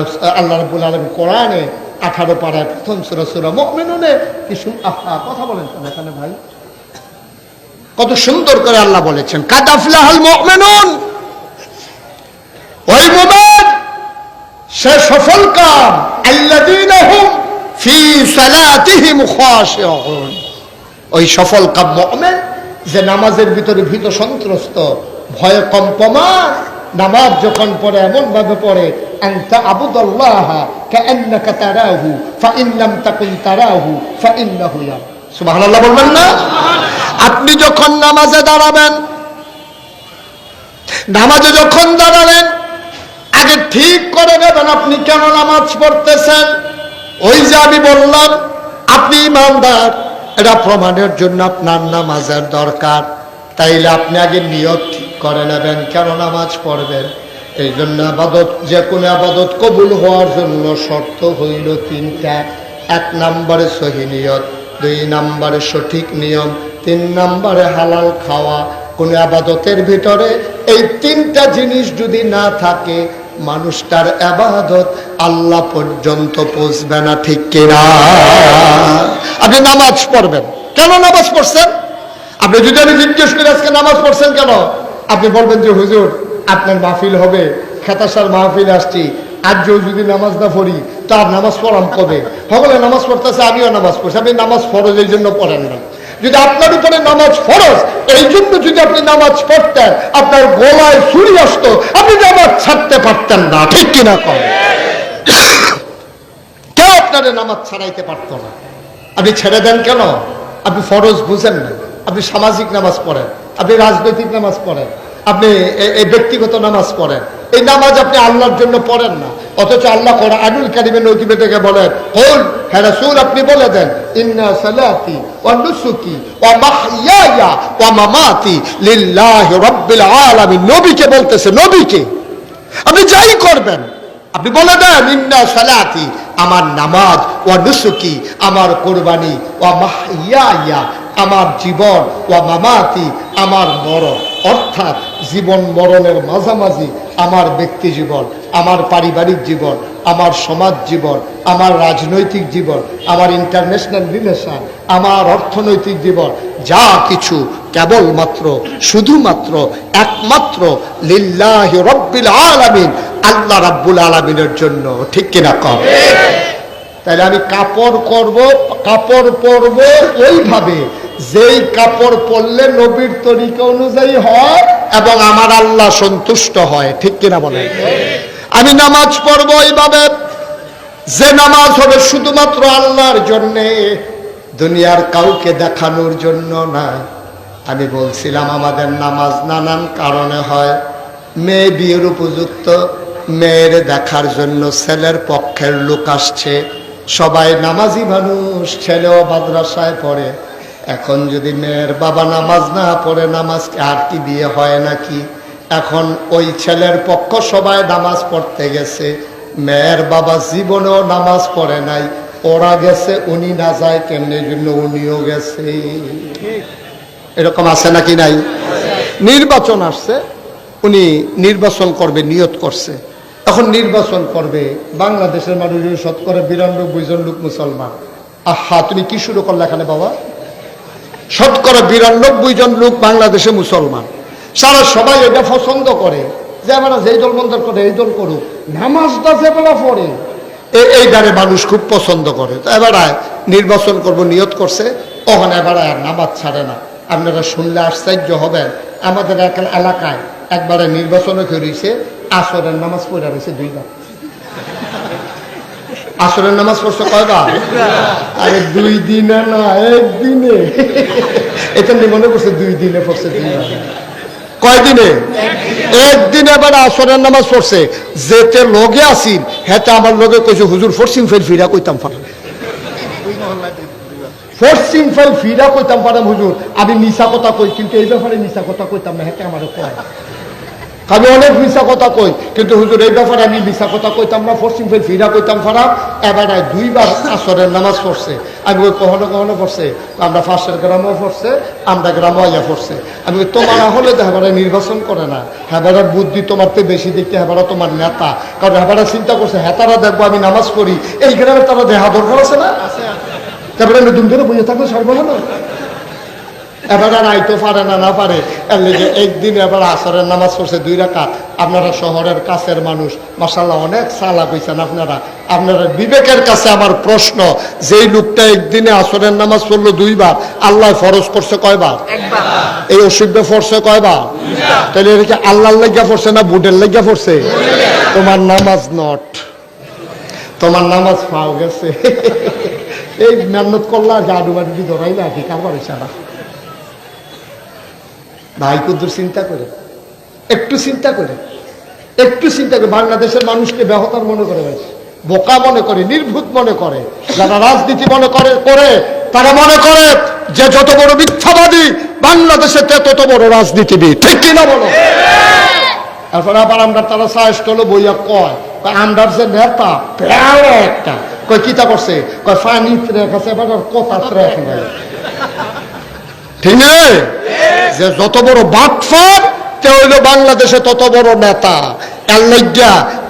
রাব্বুল আলামিন কোরআনে 18 পারায় প্রথম সূরা সূরা মুমিনুনে কি কথা বলেন এখানে ভাই, কত সুন্দর করে আল্লাহ বলেছেন কাদ আফলাহাল মুমিনুন। ওই মুমিন সে সফল কাম, আল্লাযীনা হুম ফি সালাতিহিম খাশিউন। ওই সফল কাম মুমিন যে নামাজের ভিতরে ভীত সন্ত্রস্ত, ভয়ে কম্পমান, নামাজ যখন পড়ে এমন ভাবে পড়ে আনতা আবুদাল্লাহ কাআন্নাকা তারাহু ফাইন লাম তাকুন তারাহু ফাইন্নাহু ইয়ারা। সুবহানাল্লাহ বলবেন না? আপনি যখন নামাজে দাঁড়াবেন, নামাজে যখন দাঁড়ালেন, আগে ঠিক করে নেবেন আপনি কেন নামাজ পড়তেছেন। ওই যে আমি বললাম আপনি ইমানদার, এটা প্রমাণের জন্য আপনার নামাজের দরকার। তাইলে আপনি আগে নিয়ত ঠিক করে নেবেন কেন নামাজ পড়বেন। এই জন্য আবাদত, যে কোনো আবাদত কবুল হওয়ার জন্য শর্ত হইল 3টা। 1 নম্বরে সহি নিয়ত, 2 নম্বরে সঠিক নিয়ম, 3 নম্বরে হালাল খাওয়া। কোন আবাদতের ভিতরে এই 3টা জিনিস যদি না থাকে, মানুষটার আবাদত আল্লাহ পর্যন্ত পৌঁছবে না, ঠিক কিনা? আপনি নামাজ পড়বেন, কেন নামাজ পড়ছেন? আপনি যদি আমি জিজ্ঞেস করি আজকে নামাজ পড়ছেন কেন, আপনি বলবেন যে হুজুর আপনার মাহফিল হবে, খেতাসার মাহফিল আসছি, আজও যদি নামাজ না পড়ি তার নামাজ পড়াম কবে? সকলে নামাজ পড়তেছে, আমিও নামাজ পড়ছি। আপনি নামাজ ফরজ এই জন্য পড়েন না। যদি আপনার উপরে নামাজ ফরজ এই জন্য যদি আপনি নামাজ পড়তেন, আপনার গলায় ছুরি আসতো, আপনি নামাজ ছাড়তে পারতেন না, ঠিক কিনা? কম কেউ আপনার নামাজ ছাড়াইতে পারত না। আপনি ছেড়ে দেন কেন? আপনি ফরজ বুঝেন না। আপনি সামাজিক নামাজ পড়েন, আপনি রাজনৈতিক নামাজ পড়েন, আপনি এই ব্যক্তিগত নামাজ পড়েন। এই নামাজ আপনি আল্লাহর জন্য পড়েন না, অথচ আল্লাহ কোরআনুল কারীমে নকিবে থেকে বলেন, কুল, হে রাসূল আপনি বলে দেন, ইন্না সালাতি ওয়া নুসুকি ওয়া মাহইয়ায়া ওয়া মামাতি লিল্লাহি রাব্বিল আলামিন। নবীকে বলতেছে, নবীকে আপনি যাই করবেন আপনি বলে দেন ইন্না সালাতি, আমার নামাজ, ওয়া নুসুকি, আমার কুরবানি, ওয়া মাহইয়ায়া, আমার জীবন, ওয়া মামাতি, আমার মরণ। অর্থাৎ জীবন মরণের মাঝামাঝি আমার ব্যক্তি জীবন, আমার পারিবারিক জীবন, আমার সমাজ জীবন, আমার রাজনৈতিক জীবন, আমার ইন্টারন্যাশনাল রিলেশন, আমার অর্থনৈতিক জীবন, যা কিছু কেবলমাত্র শুধুমাত্র একমাত্র লিল্লাহি রাব্বিল আলামিন, আল্লাহ রাব্বুল আলামিনের জন্য, ঠিক কিনা? কম তাহলে আমি কাপড় পরব ওইভাবে যেই কাপড় পরলে নবীর তরিকা অনুযায়ী হয় এবং আমার আল্লাহ সন্তুষ্ট হয়, ঠিক কিনা বলেন? আমি নামাজ পড়বো এইভাবে যে নামাজ হবে শুধুমাত্র আল্লাহর জন্যে, দুনিয়ার কাউকে দেখানোর জন্য না। আমি বলছিলাম আমাদের নামাজ নানান কারণে হয়। মেয়ে বিয়ের উপযুক্ত, মেয়ের দেখার জন্য ছেলের পক্ষের লোক আসছে, সবাই নামাজি মানুষ, ছেলেও মাদ্রাসায় পড়ে। এখন যদি মেয়ের বাবা নামাজ না পড়ে, নামাজ আর কি বিয়ে হয় নাকি? এখন ওই ছেলের পক্ষ সবাই নামাজ পড়তে গেছে, মেয়ের বাবা জীবনেও নামাজ পড়ে নাই, ওরা গেছে, উনি না যায় কেমনে, জন্য উনিও গেছে। এরকম আছে নাকি নাই? নির্বাচন আসছে, উনি নির্বাচন করবে, নিয়ত করছে। এখন নির্বাচন করবে, বাংলাদেশের মানুষের শতকরা 92 জন লোক মুসলমান। আহা, তুমি কি শুরু করলে এখানে বাবা? শতকরা 92 জন লোক বাংলাদেশে মুসলমান। সারা সবাই এটা পছন্দ করে যে আমরা যেই দল মন্দ করে এই দল করুক, নামাজটা যে বেলা পড়ে এই দ্বারে মানুষ খুব পছন্দ করে। তো এবার নির্বাচন করব নিয়ত করছে, ওখানে এবার আর নামাজ ছাড়ে না। আপনারা শুনলে আশ্চর্য হবেন, আমাদের এলাকায় একবারে নির্বাচনে করেছে, আসরের নামাজ পড়ে রয়েছে 2 বার। আসরের নামাজ পড়ছে কয়বার? আরে 2 দিনে না, 1 দিনে। এটা মনে করছে 2 দিনে পড়ছে। 2 বার। কয়দিনে? 1 দিনে এবার আসরের নামাজ পড়ছে। যেতে লগে আসিন হেতে আমার লগে কইছে, হুজুর পশ্চিম ফেল ফিরা কইতাম পারেন, পশ্চিম ফেল ফিরা কইতাম পারেন হুজুর। আমি মিশা কথা কই, কিন্তু এই ব্যাপারে মিশা কথা কইতাম না, হেতে আমার কয়। আমি অনেক মিশা কথা কই, কিন্তু হুজুর এই ব্যাপারে আমি মিশা কথা কইতাম না, পশ্চিম ফেল ফিরা কইতাম পারাম। এবার 2 বার আসরের নামাজ পড়ছে। আমি ওই কখনো কখনো পড়ছে, আমরা ফাঁসের গ্রামও পড়ছে, আমরা গ্রামও আইয়া পড়ছে। আমি তোমার না হলে তো হেবারা নির্বাচন করে না, হেবারার বুদ্ধি তোমার তো বেশি দেখতে, হেবারা তোমার নেতা। কারণ হেবারা চিন্তা করছে হেতারা দেখবো আমি নামাজ পড়ি, এই গ্রামে তারা দেহা দরকার আছে না, তারপরে নতুন ধরে বুঝে থাকবে সর্বভালো। এবার আর আইতে পারে না, না পারে, এর লেগে একদিন এবার আসরের নামাজ পড়ছে 2 রাকাত। আপনারা শহরের কাছের মানুষ, মাশাআল্লাহ অনেক সালা কইছেন আপনারা। আপনারা বিবেকের কাছে আমার প্রশ্ন, যেই লোকটা একদিনে আসরের নামাজ পড়লো 2 বার, আল্লাহ ফরজ করছে কয়বার? 1 বার। এই অসুবিধা পড়ছে কয়বার? 2 বার। তাহলে এটা কি আল্লাহর লাগিয়া পড়ছে না বুডের লাগিয়া পড়ছে? তোমার নামাজ নট, তোমার নামাজ পাও গেছে। এই মেহনত করলা, জাদু বাদু ধরাইলা, কি কারবার ইশারা। ভাই কুদ্দুর চিন্তা করে, একটু চিন্তা করে, একটু চিন্তা করে। বাংলাদেশের মানুষকে বেহতার মনে করে, বোকা মনে করে, নির্ভুত মনে করে। যারা রাজনীতি মনে করে তারা মনে করে যে যত বড় মিথ্যাবাদী বাংলাদেশে তত বড় রাজনীতিবিদ, ঠিক কিনা বলো? তারপরে আবার আমরা তারা সাহেব হলো বইয়া কয়, আমরার যে নেতা একটা কয় কিতা করছে, কয় ফানি রেখেছে, এবার কথা রেখে নেয়, ঠিক না? যে যত বড় বাটফার তে হইল বাংলাদেশে তত বড় নেতা।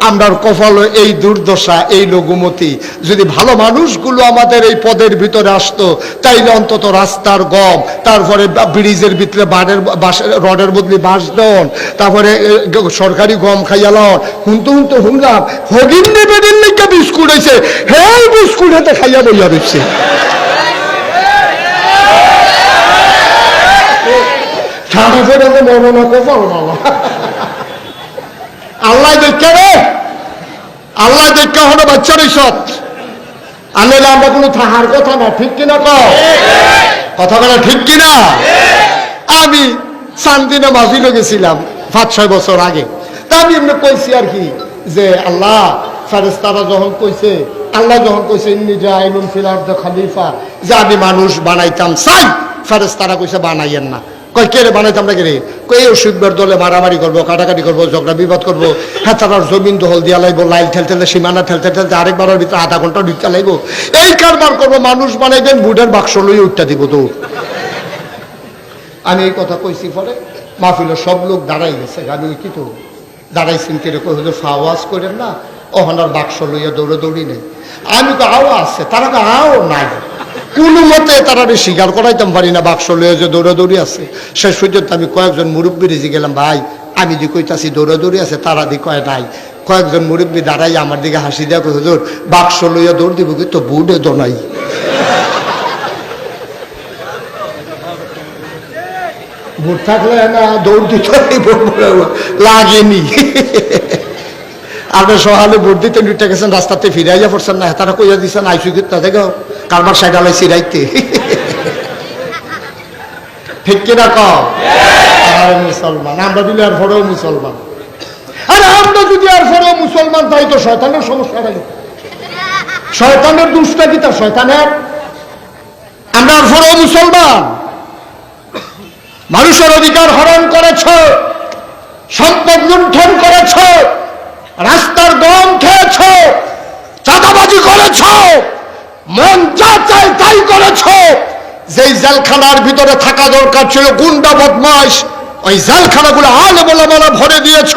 আমরার কপাল এই দুর্দশা, এই লঘুমতি। যদি ভালো মানুষগুলো আমাদের এই পদের ভিতরে আসতো, তাইলে অন্তত রাস্তার গম, তারপরে ব্রিজের ভিতরে রডের বদলে বাঁশ দেন, তারপরে সরকারি গম খাইয়ালন। হুনতে হুনলাম হগিন নেবেন লেখা বিস্কুট হয়েছে, হ্যাঁ বিস্কুট হাতে খাইয়া বইয়া দিচ্ছে। আল্লাহ দেখা রে, আল্লাহ দেখা হলো বাচ্চারই সৎ। আনলে আমরা কোনো থাহার কথা না, ঠিক কিনা? কথা বলা ঠিক কিনা? আমি শান্তিনে মাহফিলে গেছিলাম 5-6 বছর আগে। তা আমি এমনি কইছি আর কি, যে আল্লাহ ফেরেশতারা যখন কইছে, আল্লাহ যখন কইছে ইন্নী জাইলুন ফিল আরদি খলিফা, যে আমি মানুষ বানাইতাম চাই, ফেরেশতারা কইছে বানাইয়েন না। কয় কে রে বানাইতাম না, কে রে? কই অসুবিধার দলে মারামারি করবো, কাটাকাটি করবো, ঝগড়া বিবাদ করবো, হ্যাঁ তার জমিন দখল দিয়া লাইবো, লাইল ঠেলতে সীমানা ঠেলতে আরেকবারের ভিতরে আধা ঘন্টা ঢুকতে লাইবো, এই কারবার করবো। মানুষ বানাইবেন, বুটের বাক্স লইয়ে উঠতে দিব তো। আমি এই কথা কইছি, পরে মাহফিলের সব লোক দাঁড়াই গেছে। আমি কি তো দাঁড়াইছেন কে রে, কই হুজুর ফাওয়াজ করেন না, ওখানার বাক্স লইয়া দৌড়ি নেই। আমি তো আও আছে, তারা তো আও নাই, কোন মতে তারা স্বীকার করাইতাম পারি না বাক্স লইয়া যে দৌড়াদৌড়ি আছে। শেষ পর্যন্ত আমি কয়েকজন মুরব্বী রেজি গেলাম, ভাই আমি যে কইতাছি দৌড়াদৌড়ি আছে, তারা দি কয় নাই। কয়েকজন মুরব্বী দাঁড়াই আমার দিকে হাসি দেওয়া কই, হুজুর বাক্স লইয়া দৌড় দিব, কিন্তু বুড়ে দোনাই। ভোট থাকলে না দৌড় দিতে লাগেনি। আপনার সহালে ভোট দিতে দুইটা গেছেন, রাস্তাতে ফিরাইয়া পড়ছেন না, তারা কইয়া দিচ্ছেন আইসু কিতা দেখো কারবার সাইড আলাই সিরাইতে। ঠিক কিনা কম মুসলমান আমরা দিলে আর পরেও মুসলমান। আরে আমরা যদি আর পরেও মুসলমান তাই তো শয়তানের সমস্যা নাই। শয়তানের দুষ্টা কি তার শয়তানের? আমরা আর পরেও মুসলমান। মানুষের অধিকার হরণ করেছ, সম্পদ লুণ্ঠন করেছ, রাস্তার গম খেয়েছ, চাঁদাবাজি করেছ, মন যা চায় তাই করেছ। যেই জেলখানার ভিতরে থাকা দরকার ছিল গুন্ডা বদমাশ, ওই জেলখানাগুলো আলেম ওলামারা ভরে দিয়েছ।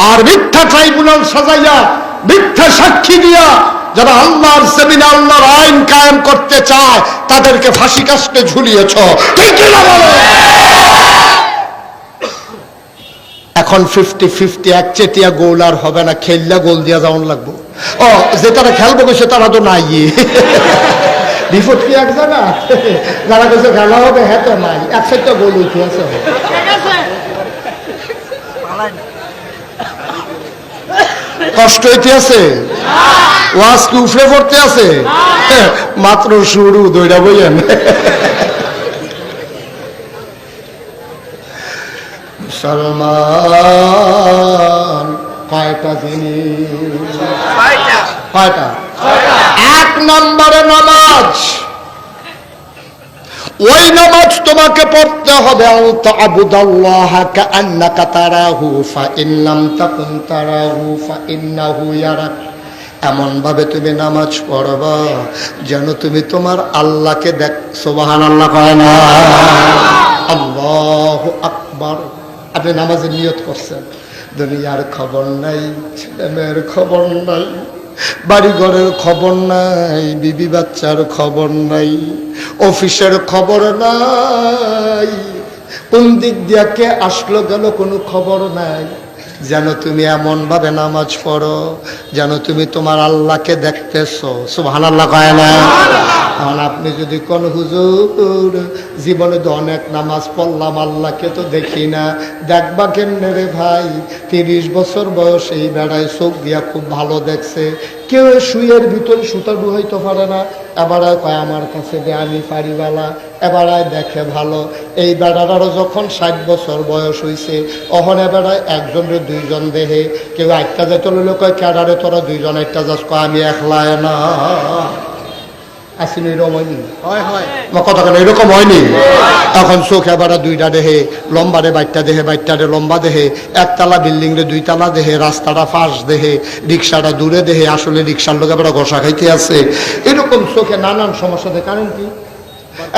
আর মিথ্যা ট্রাইব্যুনাল সাজাইয়া, মিথ্যা সাক্ষী দিয়া যারা আল্লাহর জমিনে আল্লাহর আইন কায়েম করতে চায় তাদেরকে ফাঁসি কাস্টে ঝুলিয়েছ। ঠিক কি না বলো? এখন 50-50 এক চেটিয়া গোল আর হবে না, খেললা গোল দিয়া যাওয়ান লাগবো। ও যে তারা খেলবো সে তারা তো নাই। বিপদ কি এক জায়গা, যারা কাছে খেলা হবে হ্যাঁ তো নাই, এক সাইডটা গোল উঠে আছে। কষ্ট হইতে আছে, ওয়াজ কি উফরে পড়তে আছে? মাত্র শুরু, দইটা বইয়েন। মুসলমান কয়টা জিনিস? কয়টা? এক নম্বরে নামাজ। ওই নামাজ তোমাকে পড়তে হবে আল্লাহ কাআন্নাকা তারাহু ফাইন লাম তাকুন তারাহু ফাইন্নাহু ইয়ারাক। এমন ভাবে তুমি নামাজ পড়বা যেন তুমি তোমার আল্লাহকে দেখ। সুবহানাল্লাহ কয় না? আল্লাহু আকবার। আপনি নামাজের নিয়ত করছেন, দুনিয়ার খবর নাই, ছেলে মেয়ের খবর নাই, বাড়ি ঘরের খবর নাই, বিবি বাচ্চার খবর নাই, অফিসের খবর নাই, কোন দিক দিয়া কে আসলো গেল কোনো খবর নাই। যেন তুমি এমন ভাবে নামাজ পড়ো যেন তুমি তোমার আল্লাহকে দেখতেছো। সুবহানাল্লাহ কয় না? এখন আপনি যদি কোন হুজুর জীবনে তো অনেক নামাজ পড়লাম আল্লাহকে তো দেখি না, দেখবা কেমনে রে ভাই? 30 বছর বয়স এই বেড়ায় চোখ দিয়া খুব ভালো দেখছে, কেউ শুয়ের ভিতরে সুতা ডুহাইতে পারে না, এবারে কয় আমার কাছে দে আমি পারিবালা, এবারে দেখে ভালো। এই বেড়াটারও যখন 60 বছর বয়স হয়েছে অহন এবারে একজনের দুইজন দেহে, কেউ একটা যেতে লইলে কয় ক্যাডারে তোরা দুইজন একটা যাস, কয় আমি একলায় না। আসিনি এরকম হয়নি? কথা কেন এরকম হয়নি? এখন চোখ এবারে দুইটা দেহে, লম্বারে বাইটটা দেহে, বাইটটারে লম্বা দেহে, একতলা বিল্ডিং রে 2 তালা দেহে, রাস্তাটা ফাঁস দেহে, রিক্সাটা দূরে দেহে, আসলে রিক্সার লোক এবারে ঘষা খাইতে আছে। এরকম চোখে নানান সমস্যা দেয়। কারণ কি?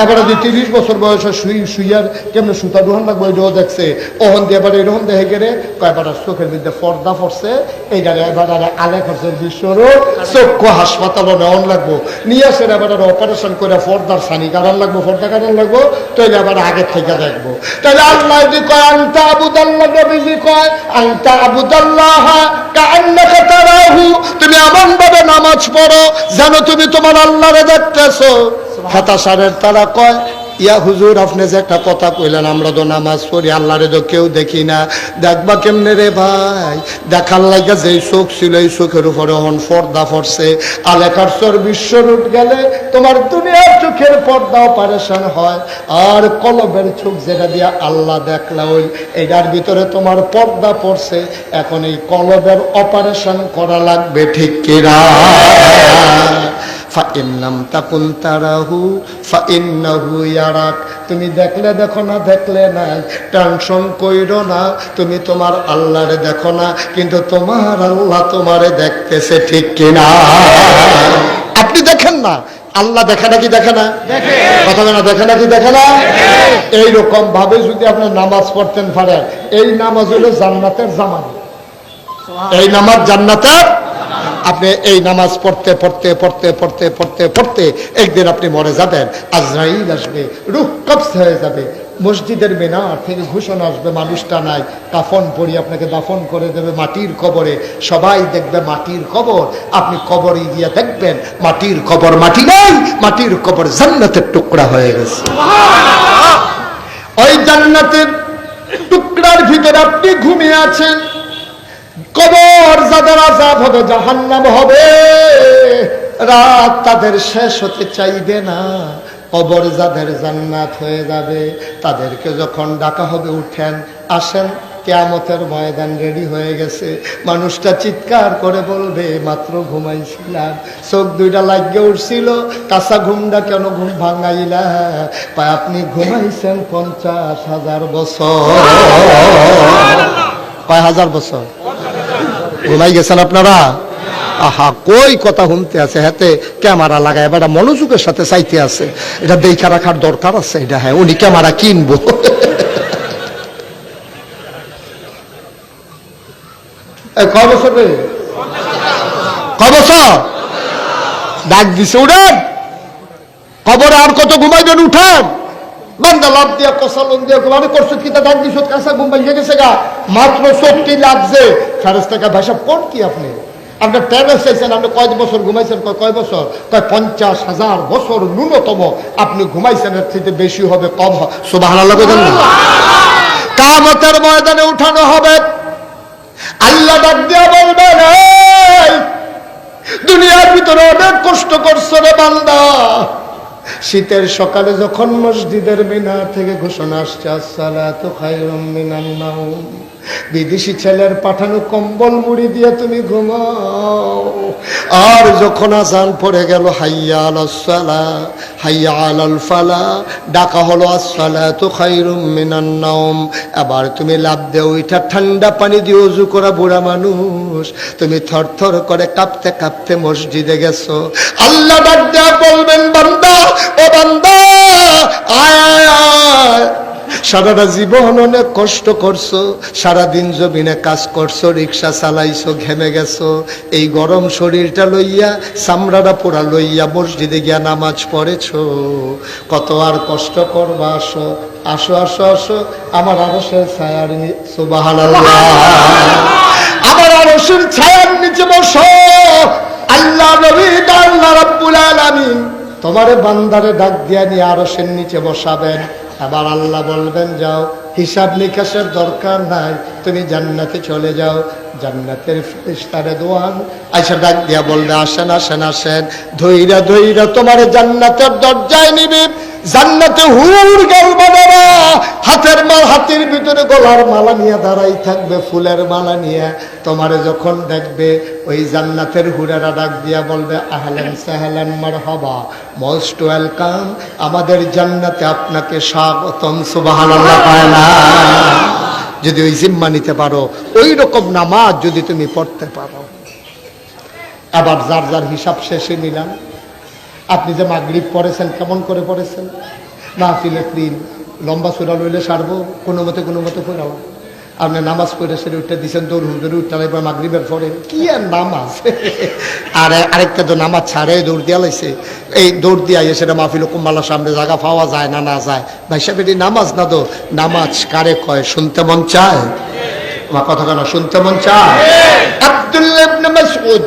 এবারে যে 30 বছর বয়সে শুইয়ার কেমন সুতা ডুহান লাগবো এটাও দেখছে। ওহন দিয়ে এবার এরকম দেখে গেলে কয়েকবার চোখের মধ্যে পর্দা পড়ছে, এইটারে এবার আলে খরচের বিশ্বরোগ, চক্ষু হাসপাতালও নেওয়ান লাগবো, নিয়ে আসে এবার অপারেশন করে পর্দার ছানি কাটান লাগবো, পর্দা কাটান লাগবো, তাইলে আবার আগের থেকে দেখবো। তাহলে আল্লাহ যদি কয় আনতা আবুদাল্লাহ, নবীজি কয় আনতা আবুদাল্লাহ কাআন্নাকা তারাহু, তুমি এমন ভাবে নামাজ পড়ো যেন তুমি তোমার আল্লাহরে দেখতেছো। হতাশারের তারা কয় ইয়া হুজুর আপনি যে একটা কথা কইলেন আমরা তো নামাজ পড়ি আল্লাহরে তো কেউ দেখি না, দেখবা কেমনে রে ভাই? দেখার লাগা যেই চোখ ছিল এই চোখের উপরে হন পর্দা পড়ছে, আলেখার চর বিশ্বরূপ গেলে তোমার দুনিয়ার চোখের পর্দা অপারেশন হয়, আর কলবের চোখ যেটা দিয়া আল্লাহ দেখলা ওই এটার ভিতরে তোমার পর্দা পড়ছে। এখন এই কলবের অপারেশন করা লাগবে, ঠিক কিনা? ফাইন লাম তাকুন তারাহু ফাইন্নাহু ইয়ারাক। তুমি দেখলে দেখো না, দেখলে নাই, টেনশন কইরো না, তুমি তোমার আল্লাহরে দেখো না, কিন্তু তোমার আল্লাহ তোমারে দেখতেছে, ঠিক কিনা? আপনি দেখেন না, আল্লাহ দেখে নাকি দেখে না? কথা না, দেখে নাকি দেখে না? এইরকম ভাবে যদি আপনি নামাজ পড়তেন পারেন, এই নামাজ হলো জান্নাতের জামান। এই নামাজ জান্নাতের। আপনি এই নামাজ পড়তে পড়তে পড়তে পড়তে পড়তে পড়তে একদিন আপনি মরে যাবেন, আজরাইল আসবে, রূহ কবজ হয়ে যাবে, মসজিদের মিনার থেকে ঘোষণা আসবে মানুষটা নাই, কাফন পরি আপনাকে দাফন করে দেবে মাটির কবরে। সবাই দেখবে মাটির কবর, আপনি কবরে গিয়ে দেখবেন মাটির কবর মাটি নাই, মাটির কবর জান্নাতের টুকরা হয়ে গেছে। ওই জান্নাতের টুকরার ভিতরে আপনি ঘুমিয়ে আছেন। কবর যাদের আযাব হবে, জাহান্নাম হবে, রাত তাদের শেষ হতে চাইবে না। কবর যাদের জান্নাত হয়ে যাবে, তাদেরকে যখন ডাকা হবে উঠেন আসেন, কিয়ামতের ময়দান রেডি হয়ে গেছে। মানুষটা চিৎকার করে বলবে মাত্র ঘুমাইছিলাম, চোখ দুইটা লাগিয়ে উঠছিল, কাঁচা ঘুমটা কেন ঘুম ভাঙাইলা? পায় আপনি ঘুমাইছেন 50,000 বছর। কয় হাজার বছর ঘুমাই গেছেন আপনারা? আহা, কই কথা শুনতে আছে, হাতে ক্যামেরা লাগায় এবার মনোযোগের সাথে চাইতে আছে, এটা দেখা রাখার দরকার আছে। এটা হ্যাঁ, উনি ক্যামেরা কিনবো। কয় বছর ডাক দিছে উঠেন, কবরে আর কত ঘুমাইবেন, উঠেন। বান্দা লাভ দিয়া কষালন দিয়া ঘুমাবে করছো কি, তা ডাক দিছ কাঁচা ঘুম ভাঙিয়ে গেছে গা, মাত্র 40 লাগছে। ফেরেশতাকে ভাষা কোন কি আপনি আপনার ট্যাবেস চাইছেন, আপনি কয় বছর ঘুমাইছেন? কয় বছর? কয় 50,000 বছর ন্যূনতম আপনি ঘুমাইছেন, এর থেকে বেশি হবে কম হবে। সুবহানাল্লাহ বলেন না? কিয়ামতের ময়দানে উঠানো হবে, আল্লাহ ডাক দিয়া বলবেন দুনিয়ার ভিতরে অনেক কষ্ট করছো রে বান্দা। শীতের সকালে যখন মসজিদের মিনার থেকে ঘোষণা আসছে আসসালাতু খায়রুম মিনান নাওম, বিদেশি ছেলের পাঠানো কম্বল মুড়ি দিয়ে তুমি ঘুমাও। আর যখন আযান পড়ে গেল হাইয়া আলাস সালাহ হাইয়া আলাল ফালাহ, ডাকা হলো আসসালাতু খায়রুম মিনান নাওম, এবার তুমি লাফ দিয়ে ওইটা ঠান্ডা পানি দিয়ে ওযু করা বুড়া মানুষ, তুমি থরথর করে কাঁপতে কাঁপতে মসজিদে গেছো। আল্লাহ ডাক দিয়া বলবেন বান্দা, ও বান্দা আয় আয় আয়, সারাটা জীবন অনেক কষ্ট করছো, সারাদিন জমিনে কাজ করছো, রিক্সা চালাইছো, ঘেমে গেছো, এই গরম শরীরটা লইয়া চামড়াটা পোড়া লইয়া মসজিদে গিয়া নামাজ পড়েছো, কত আর কষ্ট করবা, আসো আসো আসো আসো আমার আরশের ছায়ার নিচে। সুবহানাল্লাহ, আমার আরশের ছায়ার নিচে বসো। আল্লাহ নবী আল্লাহ রাব্বুল আলামিন তোমারে বান্দারে ডাক দিয়া নিয়ে আরশের নিচে বসাবেন। আবার আল্লাহ বলবেন যাও, হিসাব নিকাশের দরকার নাই, তুমি জান্নাতে চলে যাও। জান্নাতের ফেরেশতারে দোয়ান আইসা ডাক দিয়া বলবে আসেন আসেন আসেন, ধইরা ধইরা তোমারে জান্নাতের দরজায় নিবে। জান্নাতে হুর গালবানারা হাতের ভিতরে গলার মালা নিয়ে দাঁড়াই থাকবে, ফুলের মালা নিয়ে। তোমারে যখন দেখবে ওই জান্নাতের হুরেরা ডাক দিয়া বলবে আহলান সাহলান মারহাবা, মোস্ট ওয়েলকাম, আমাদের জান্নাতে আপনাকে স্বাগতম। সুবহানাল্লাহ পায় না? যদি ওই জিম্মা নিতে পারো, ওই রকম নামাজ যদি তুমি পড়তে পারো। আবার যার যার হিসাব শেষে নিলাম। আপনি যে মাগরিব পড়েছেন কেমন করে পড়েছেন? মাহফিলে দিন লম্বা সূরা লইলে সারবো, কোনো মতে পড়াও। আপনি নামাজ পড়ে সেরে উঠতে দিচ্ছেন, দৌড় হুজুরে উঠতে এবার মাগরিবের পরে কি আর নামাজ। আর আরেকটা তো নামাজ ছাড়ে দৌড় দিয়া লাইছে, এই দৌড় দিয়া সেটা মাহফিল কুম্বালার সামনে জায়গা পাওয়া যায় না, না যায়। ভাই সাহেব এটি নামাজ না, তো নামাজ কারে কয়? শুনতে মন চায়? আমার কথা কেন শুনতে মন চায়? আব্দুল্লাহ ইবনে মাসউদ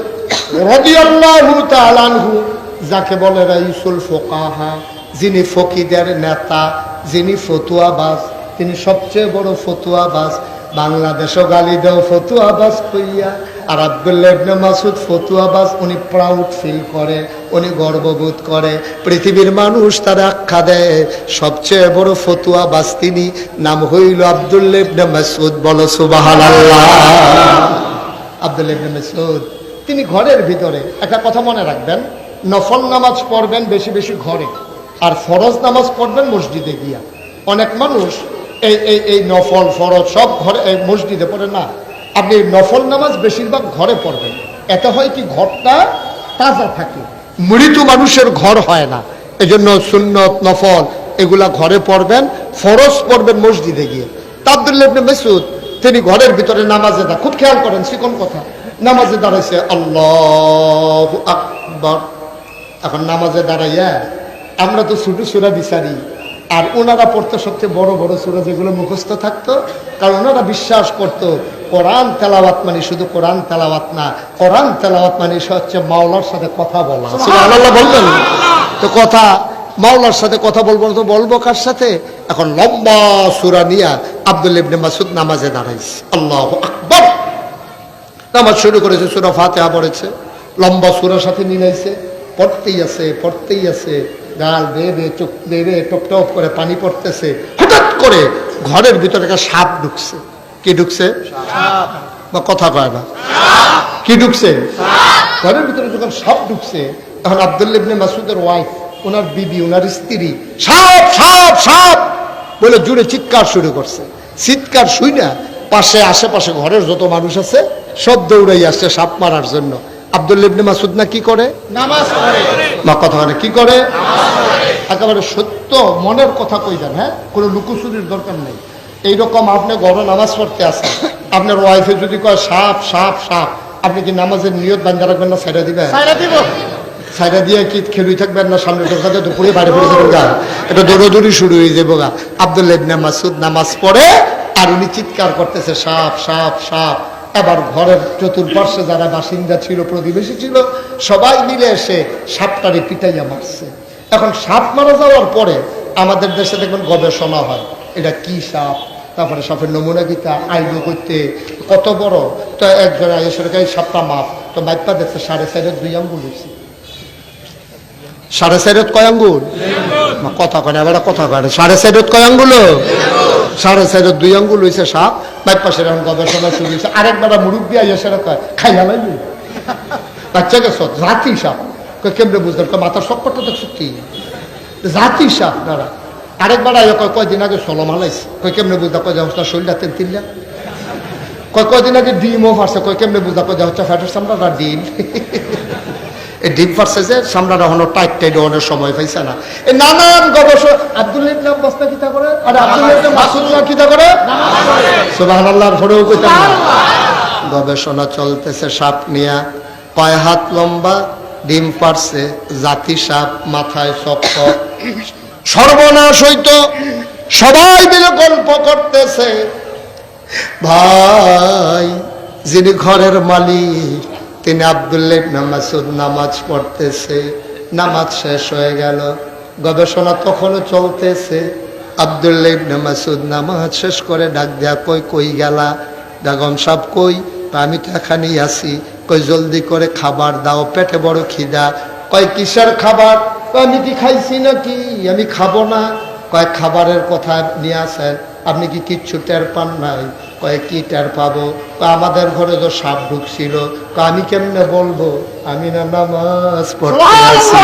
রাদিয়াল্লাহু তাআলা আনহু, যাকে বলে রাইসুল ফুকাহা, যিনি ফকিদের নেতা, যিনি ফতুয়াবাজ, তিনি সবচেয়ে বড় ফতুয়াবাজ। বাংলাদেশও গালি দেও ফতুয়াবাজ কইয়া, আর আব্দুল্লাহ ইবনে মাসউদ ফতুয়াবাজ, উনি প্রাউড ফিল করে, উনি গর্ববোধ করে। পৃথিবীর মানুষ তার আখ্যা দেয় সবচেয়ে বড় ফতুয়াবাজ তিনি, নাম হইল আব্দুল্লাহ ইবনে মাসউদ। বলো সুবহানাল্লাহ। আব্দুল্লাহ ইবনে মাসউদ তিনি ঘরের ভিতরে একটা কথা মনে রাখবেন, নফল নামাজ পড়বেন বেশি বেশি ঘরে, আর ফরজ নামাজ পড়বেন মসজিদে গিয়া। অনেক মানুষ এই নফল ফরজ সব ঘরে মসজিদে পড়ে না। আপনি নফল নামাজ বেশিরভাগ ঘরে পড়বেন, এতে হয় কি ঘরটা তাজা থাকে। মৃত মানুষের ঘর হয় না, এজন্য সুন্নত নফল এগুলা ঘরে পড়বেন, ফরজ পড়বেন মসজিদে গিয়ে। আব্দুল্লাহ ইবনে মাসউদ তিনি ঘরের ভিতরে নামাজে দা, খুব খেয়াল করেন চিকন কথা, নামাজে দাঁড়াইছে আল্লাহু আকবার। এখন নামাজে দাঁড়াইয়া আমরা তো ছোট সূরা বিচারি, আর ওনারা পড়তো সবচেয়ে বড় বড় সূরা যেগুলো মুখস্থ থাকতো, কারণ ওনারা বিশ্বাস করতো কোরআন তেলাওয়াত মানে শুধু কোরআন তেলাওয়াত না, কোরআন তেলাওয়াত মানে হচ্ছে মাওলার সাথে কথা বলা। সুবহানাল্লাহ বলবেন তো, কথা মাওলার সাথে কথা বলবো তো বলবো কার সাথে? এখন লম্বা সূরা নিয়া আব্দুল্লাহ ইবনে মাসউদ নামাজে দাঁড়াইছে, আল্লাহু আকবার, নামাজ শুরু করেছে, সূরা ফাতিহা পড়েছে, লম্বা সূরার সাথে মিলাইছে, পড়তেই আছে, গাল বেয়ে বেয়ে চোখ বেয়ে বেয়ে টপ টপ করে পানি পড়তেছে। হঠাৎ করে ঘরের ভিতরে একটা সাপ ঢুকছে। কি ঢুকছে? বা কথা কয় না, কি ঢুকছে? ঘরের ভিতরে যখন সাপ ঢুকছে, তখন আব্দুল্লাহ ইবনে মাসউদের ওয়াইফ, ওনার বিবি, ওনার স্ত্রী সাপ সাপ সাপ বলে জুড়ে চিৎকার শুরু করছে। চিৎকার শুই না পাশে আশেপাশে ঘরের যত মানুষ আছে সব দৌড়াই আসছে সাপ মারার জন্য। আব্দুল্লাহ ইবনে মাসউদ না কি করে? নামাজ পড়ে। মা কথা মানে কি করে? একেবারে সত্য মনের কথা কই দেন, হ্যাঁ, কোনো লুকোচুরির দরকার নেই। এইরকম আপনি ঘরে নামাজ পড়তে আসেন, আপনার ওয়াইফে যদি কয় সাপ সাপ সাপ, আপনি কি নামাজের নিয়ত বান্ধা রাখবেন না ছাইড়া দিবেন? ছাইড়া দিয়ে কি খেলুই থাকবেন না সামনে ঢোকাতে দুপুরে বাইরে পড়ে যাবেন গা? এটা দৌড়াদৌড়ি শুরু হয়ে যাবো গা। আব্দুল্লাহ ইবনে মাসউদ নামাজ পড়ে আর উনি চিৎকার করতেছে সাপ সাপ সাপ। এবার ঘরের চতুর্পার্শ্বে যারা বাসিন্দা ছিল, প্রতিবেশী ছিল, সবাই মিলে এসে সাপটারে পিটাইয়া মারছে। এখন সাপ মারা যাওয়ার পরে আমাদের দেশে দেখবেন গবেষণা হয়, এটা কি সাপ, তারপরে সাপের নমুনা গীতা আইলো করতে কত বড়। তো একজন এই সাপটা মাপ, তো মাইপা দেখছে 4.5 আঙ্গুল হয়েছে। 4.5 কয় আঙ্গুল? কথা কয় না, এবার কথা কয় না। 4.5 কয় আঙ্গুল? 2.5 আঙ্গুল হয়েছে সাপ। মাইপা সেরকম গবেষণা শুরু হয়েছে। আরেকবার মুরব্বী আইয়া সেরা কয় খাইয়া লাইলি বাচ্চা গেছ জাতি সাপ। কেমনে বুঝলেন? মাথার সক্করটা দেখছো কি জাতি সাপ দাঁড়া। আরেকবার আইয়া কয় কয়দিন আগে সলম হালাইছে। কেমনে বুঝা? কয় যা শরীরটা তেল কয়দিন আগে ডিমও ফারছে। কেমনে বুঝা? কয় যা হচ্ছে ফ্যাটের সামরাটা ডিম। এই ডিম ফারছে যে সামরাটা হলো টাইট অনেক সময় পাইছে না। এই নানান গবেষণা। আব্দুল্লাহ ইবনে আব্বাস না কিতা করে? আরে আব্দুল্লাহ ইবনে মাসউদ না কিতা করে? সুবহানাল্লাহর পরেও কইতাম না। গবেষণা চলতেছে সাপ নিয়া। কয় হাত লম্বা, ডিম পারছে, জাতি সাপ, মাথায় চক্র। সর্বনাশ হইতো। সবাই মিলে গল্প করতেছে। ভাই যিনি ঘরের মালিক তিনি আব্দুল্লাহ ইবনে মাসউদ নামাজ পড়তেছে। নামাজ শেষ হয়ে গেল, গবেষণা তখনও চলতেছে। আব্দুল্লাহ ইবনে মাসউদ নামাজ শেষ করে ডাক দেয়া, কই গেলা? বেগম সাহেব কই? আমি তো এখানেই আছি। কই জলদি করে খাবার দাও, পেটে বড় খিদা। কয় কিসের খাবার? আমি কি খাইছি নাকি? আমি খাবো না। কয় খাবারের কথা নিয়ে আসেন, আপনি কি কিচ্ছু টের পান নাই? কয় কি টের পাবো? আমাদের ঘরে তো সাপ ঢুকছিল। আমি কেমনে বলবো? আমি না নামাজ পড়তে আছি।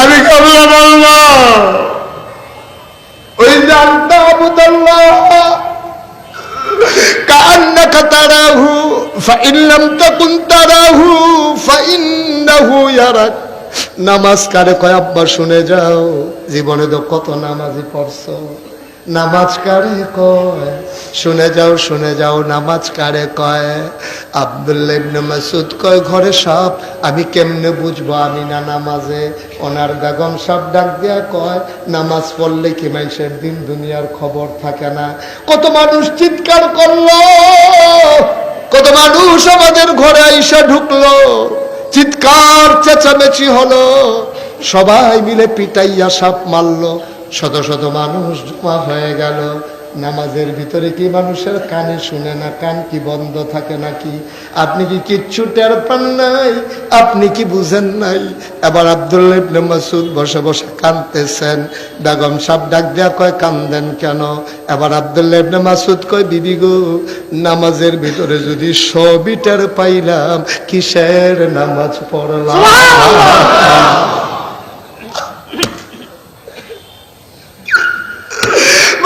আমি কেমনে বলবো? ওই জানতা আবুদাল্লাহ কান্নাকা তারাহু ফাইন লাম তাকুন তারাহু ফাইন্নাহু ইয়ারাক। নামাজ কারে কয়? আব্বা শুনে যাও, জীবনে তো কত নামাজি পড়ছো। নামাজ কারে কয়? শুনে যাও নামাজ কারে কয়? আব্দুল্লাহ ইবনে মাসউদ কয় ঘরে সাপ, আমি কেমনে বুঝবো আমি না নামাজে? ওনার বেগম সাপ ডাক দিয়া কয় নামাজ পড়লে কি মানুষের দিন দুনিয়ার খবর থাকে না? কত মানুষ চিৎকার করলো, কত মানুষ আমাদের ঘরে আইসা ঢুকলো, চিৎকার চেঁচামেচি হলো, সবাই মিলে পিটাইয়া সাপ মারলো, শত শত মানুষ জমা হয়ে গেল। নামাজের ভিতরে কি মানুষের কানে শুনে না? কান কি বন্ধ থাকে নাকি? আপনি কি কিচ্ছু টের পান নাই? আপনি কি বুঝেন নাই? এবার আব্দুল্লাহ ইবনে মাসউদ বসে বসে কাঁদতেছেন। বেগম সাহেব ডাক দেয়া কয় কান্দেন কেন? এবার আব্দুল্লাহ ইবনে মাসউদ কয় বিবি গো, নামাজের ভিতরে যদি সবই টের পাইলাম, কিসের নামাজ পড়লাম?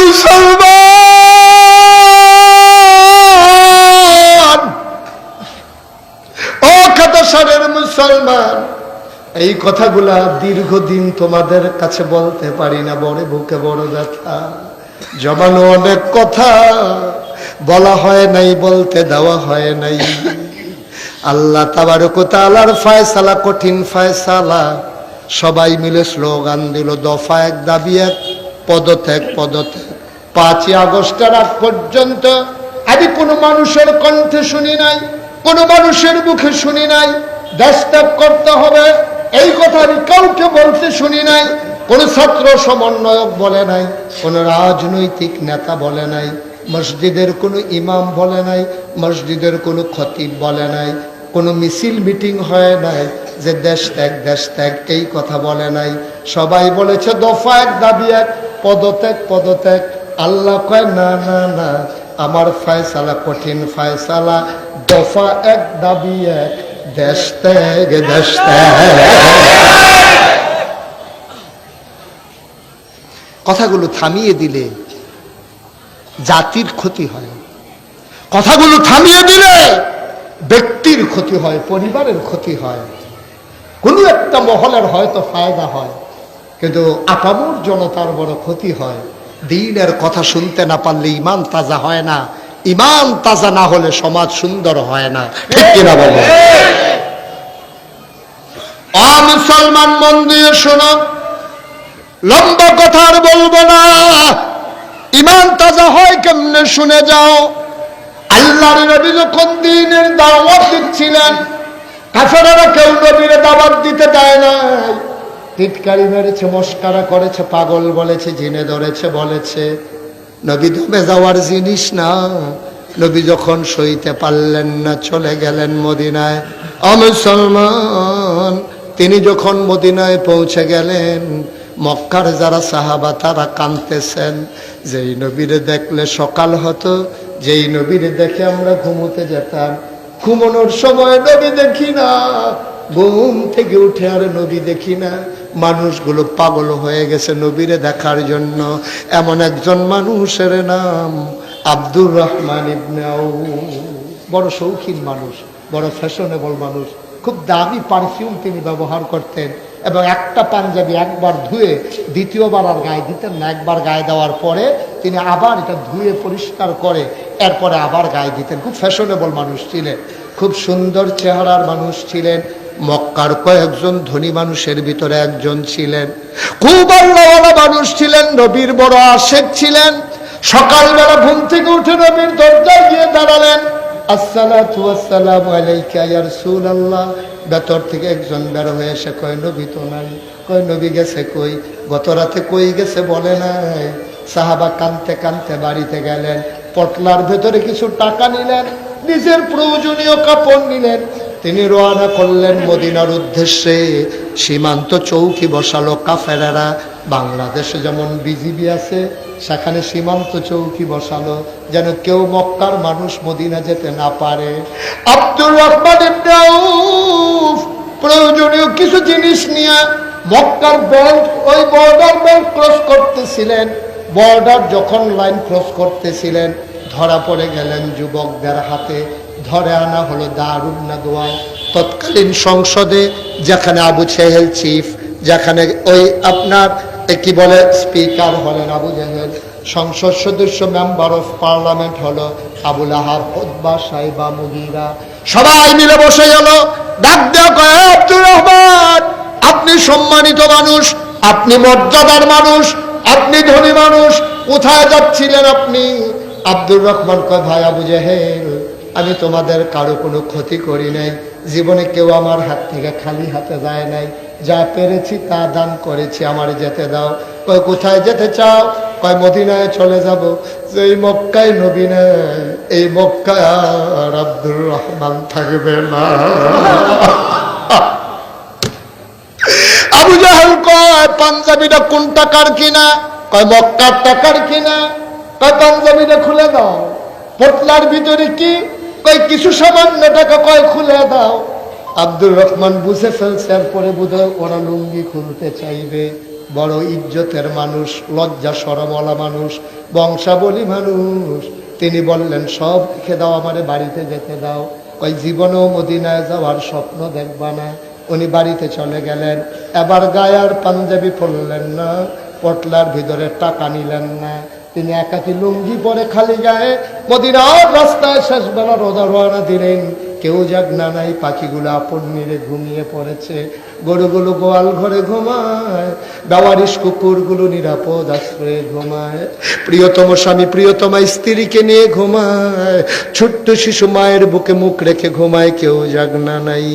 মুসলমান, ও খাতাসারের মুসলমান, এই কথাগুলা দীর্ঘদিন তোমাদের কাছে বলতে পারি না, বড় বুকে বড় ব্যথা। জমানো অনেক কথা বলা হয় নাই, বলতে দেওয়া হয় নাই। আল্লাহ তাবারক ওয়া তাআলার ফয়সালা কঠিন ফয়সালা। সবাই মিলে স্লোগান দিল, দফা এক দাবি এক, পদত্যাগ পদত্যাগ। 5ই আগস্টের আগ পর্যন্ত আমি কোনো মানুষের কণ্ঠে শুনি নাই, কোনো মানুষের মুখে শুনি নাই দেশ ত্যাগ করতে হবে এই কথা আমি কাউকে বলতে শুনি নাই। কোন ছাত্র সমন্বয়ক বলে নাই, কোন রাজনৈতিক নেতা বলে নাই, মসজিদের কোনো ইমাম বলে নাই, মসজিদের কোনো খতিব বলে নাই, কোনো মিছিল মিটিং হয় নাই যে দেশ ত্যাগ এই কথা বলে নাই। সবাই বলেছে দফা এক দাবি এক, পদত্যাগ পদত্যাগ। আল্লাহ কয় না না না, আমার ফয়সালা কঠিন ফয়সালা, দফা এক দাবি এক, দেশ ত্যাগ দেশ ত্যাগ। কথাগুলো থামিয়ে দিলে জাতির ক্ষতি হয়, কথাগুলো থামিয়ে দিলে ব্যক্তির ক্ষতি হয়, পরিবারের ক্ষতি হয়, কোনো একটা মহলের হয়তো ফায়দা হয়, কিন্তু আপামর জনতার বড় ক্ষতি হয়। দ্বীনের কথা শুনতে না পারলে ইমান তাজা হয় না, ইমান তাজা না হলে সমাজ সুন্দর হয় না। ঠিক কিনা বলো? মুসলমান মন দিয়ে শোনো, লম্বা কথা আর বলবো না। ইমান তাজা হয় কেমনে শুনে যাও। আল্লাহর নবী যখন দ্বীনের দাওয়াত দিচ্ছিলেন, কাফেররা কেউ নবীর দাওয়াত দিতে দেয় নাই। টিটকারি মেরেছে, মস্কারা করেছে, পাগল বলেছে, জিনে ধরেছে বলেছে। নবী দমে যাওয়ার জিনিস না। নবী যখন সইতে পারলেন না, চলে গেলেন মদিনায়। মুসলমান, তিনি যখন মদিনায় পৌঁছে গেলেন, মক্কার যারা সাহাবা তারা কাঁদতেছেন। যেই নবীরে দেখলে সকাল হতো, যেই নবীরে দেখে আমরা ঘুমোতে যেতাম, ঘুমানোর সময় নবী দেখি না, ঘুম থেকে উঠে আর নবী দেখি না। মানুষগুলো পাগল হয়ে গেছে নবীরে দেখার জন্য। এমন একজন মানুষের নাম আব্দুর রহমান ইবনে আউফ। বড় শৌখিন মানুষ, বড় ফ্যাশনেবল মানুষ, খুব দামি পারফিউম তিনি ব্যবহার করতেন, এবং একটা পাঞ্জাবি একবার ধুয়ে দ্বিতীয়বার আর গায়ে দিতেন না। একবার গায়ে দেওয়ার পরে তিনি আবার এটা ধুয়ে পরিষ্কার করে এরপরে আবার গায়ে দিতেন। খুব ফ্যাশনেবল মানুষ ছিলেন, খুব সুন্দর চেহারার মানুষ ছিলেন। মক্কার কয়েকজন ধনী মানুষের ভিতরে একজন ছিলেন। খুব আল্লাহওয়ালা মানুষ ছিলেন, নবীর বড় আশেক ছিলেন। সকালবেলা ঘুম থেকে উঠে নবীর দরজায় গিয়ে দাঁড়ালেন। আসসালাতু ওয়াসসালামু আলাইকা ইয়া রাসূলুল্লাহ। ভেতর থেকে একজন বের হয়ে এসে কয় নবী তো নাই। কয় নবী গেছে কই? গত রাতে কই গেছে বলে নাই। সাহাবা কাঁদতে কাঁদতে বাড়িতে গেলেন, পটলার ভেতরে কিছু টাকা নিলেন, নিজের প্রয়োজনীয় কাপড় নিলেন, তিনি রওনা করলেন মদিনার উদ্দেশ্যে। সীমান্ত চৌকি বসালো কাফেরেরা। বাংলাদেশে যেমন বিজিবি আছে, সেখানে সীমান্ত চৌকি বসালো, যেন কেউ মক্কার মানুষ মদিনা যেতে না পারে। আব্দুর রহমান ইবনে আউফ প্রয়োজনীয় কিছু জিনিস নিয়ে মক্কার বেল্ট, ওই বর্ডার বেল্ট ক্রস করতেছিলেন। বর্ডার যখন লাইন ক্রস করতেছিলেন, ধরা পড়ে গেলেন যুবকদের হাতে। ধরে আনা হলো দারুন নাদওয়া। তৎকালীন সংসদে, যেখানে আবু জেহেল চিফ, যেখানে ওই আপনার কি বলে স্পিকার হলেন আবু জেহেল, সংসদ সদস্য মেম্বার অফ পার্লামেন্ট হলো আবুল আহাব, উতবা, সাইবা, মুগীরা, সবাই মিলে বসে গেল। ডাক দেওয়া কয়, আব্দুর রহমান, আপনি সম্মানিত মানুষ, আপনি মর্যাদার মানুষ, আপনি ধনী মানুষ, কোথায় যাচ্ছিলেন আপনি? আব্দুর রহমান কয়, ভাই আবু জেহেল, আমি তোমাদের কারো কোনো ক্ষতি করি নাই, জীবনে কেউ আমার হাত থেকে খালি হাতে যায় নাই, যা পেরেছি তা দান করেছি, আমার যেতে দাও। কয় কোথায় যেতে চাও? কয় মদিনায় চলে যাব। এই মক্কায় নবী নাই, এই মক্কায় আর আব্দুর রহমান থাকবে না। আবু জাহেল কয়, পাঞ্জাবিটা কোন টাকার কিনা? কয় মক্কার টাকার কিনা। কয় পাঞ্জাবিটা খুলে দাও। পটলার ভিতরে কি? কয় কিছু সামান্য টাকা। কয় খুলে দাও। আব্দুর রহমান বুঝে ফেলছে এরপরে বোধহয় ওরা লুঙ্গি খুলতে চাইবে। বড় ইজ্জতের মানুষ, লজ্জা শরমওয়ালা মানুষ, বংশাবলী মানুষ। তিনি বললেন, সব রেখে দাও, আমারে বাড়িতে যেতে দাও। কয় জীবনেও মদিনায় যাওয়ার স্বপ্ন দেখবা না। উনি বাড়িতে চলে গেলেন। এবার গায়ে আর পাঞ্জাবি পরলেন না, পটলার ভিতরে টাকা নিলেন না। তিনি একাকি লুঙ্গি পরে খালি গায়ে মদিনার রাস্তায় শেষবেলা রোজা রওনা দিলেন। কেউ জাগনা নাই, পাখিগুলো আপন নিরে ঘুমিয়ে পড়েছে, গরুগুলো গোয়াল ঘরে ঘুমায়, বেওয়ারিশ কুকুরগুলো নিরাপদ আশ্রয়ে ঘুমায়, প্রিয়তম স্বামী প্রিয়তমা স্ত্রীকে নিয়ে ঘুমায়, ছোট্ট শিশু মায়ের বুকে মুখ রেখে ঘুমায়, কেউ জাগনা নাই।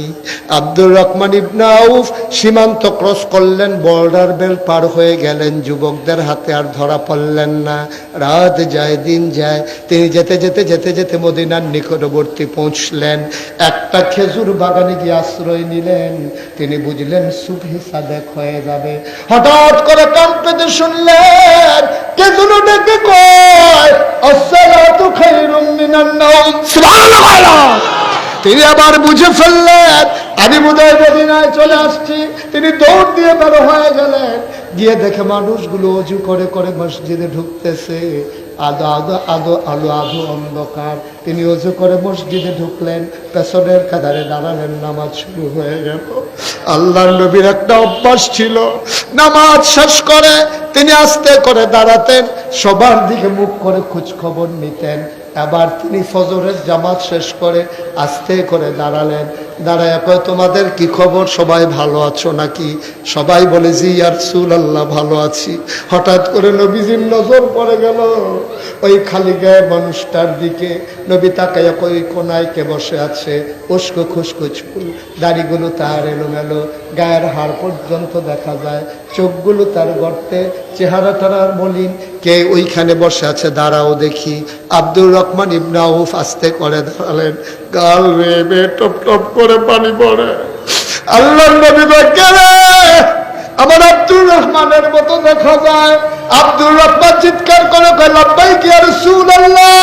আব্দুর রহমান ইবনে আউফ সীমান্ত ক্রস করলেন, বর্ডার বেল্ট পার হয়ে গেলেন, যুবকদের হাতে আর ধরা পড়লেন না। রাত যায় দিন যায়, তিনি যেতে যেতে যেতে যেতে মদিনার নিকটবর্তী পৌঁছলেন। একটা খেজুর বাগানে গিয়ে আশ্রয় নিলেন। তিনি বুঝলেন সুবহি সাদেক হয়ে যাবে। হঠাৎ করে কান পেতে শুনলেন খেজুর ডেকে কয়, আসসালাতু খায়রুম মিনান নাওম। সুবহানাল্লাহ। তিনি আবার বুঝে ফেললেন আমি বোধহয় মদিনায় চলে আসছি। তিনি দৌড় দিয়ে বের হয়ে গেলেন, গিয়ে দেখে মানুষগুলো অজু করে করে মসজিদে ঢুকতেছে। আদো আদো আদো আলো আধো অন্ধকার। তিনি অজু করে মসজিদে ঢুকলেন, পেছনের কাতারে দাঁড়ালেন, নামাজ শুরু হয়ে গেল। আল্লাহর নবীর একটা অভ্যাস ছিল, নামাজ শেষ করে তিনি আস্তে করে দাঁড়াতেন, সবার দিকে মুখ করে খোঁজ খবর নিতেন। এবার তিনি ফজরের জামাত শেষ করে আস্তে করে দাঁড়ালেন, দাঁড়ায় কয় তোমাদের কি খবর, সবাই ভালো আছো নাকি? সবাই বলে জি ইয়া রাসূলুল্লাহ ভালো আছি। হঠাৎ করে নবীজির নজর পড়ে গেল ওই খালি গায়ে মানুষটার দিকে। নবী তাকাইয়া কই কোনায় কে বসে আছে, উস্কো খুস্কো চুল, দাড়িগুলো তার এলোমেলো, গায়ের হাড় পর্যন্ত দেখা যায়, চোখগুলো তার গর্তে, চেহারাটার মলিন। কে ওইখানে বসে আছে, দাঁড়াও দেখি। আব্দুর রহমান ইবনে আউফ আস্তে করে দাঁড়ালেন, গাল বেয়ে টপ টপ করে পানি পড়ে। আল্লাহর নবী বলেন আমার আব্দুর রহমানের মতো দেখা যায়। আব্দুর রহমান চিৎকার করে কয় লাব্বাইক ইয়া রাসূলুল্লাহ,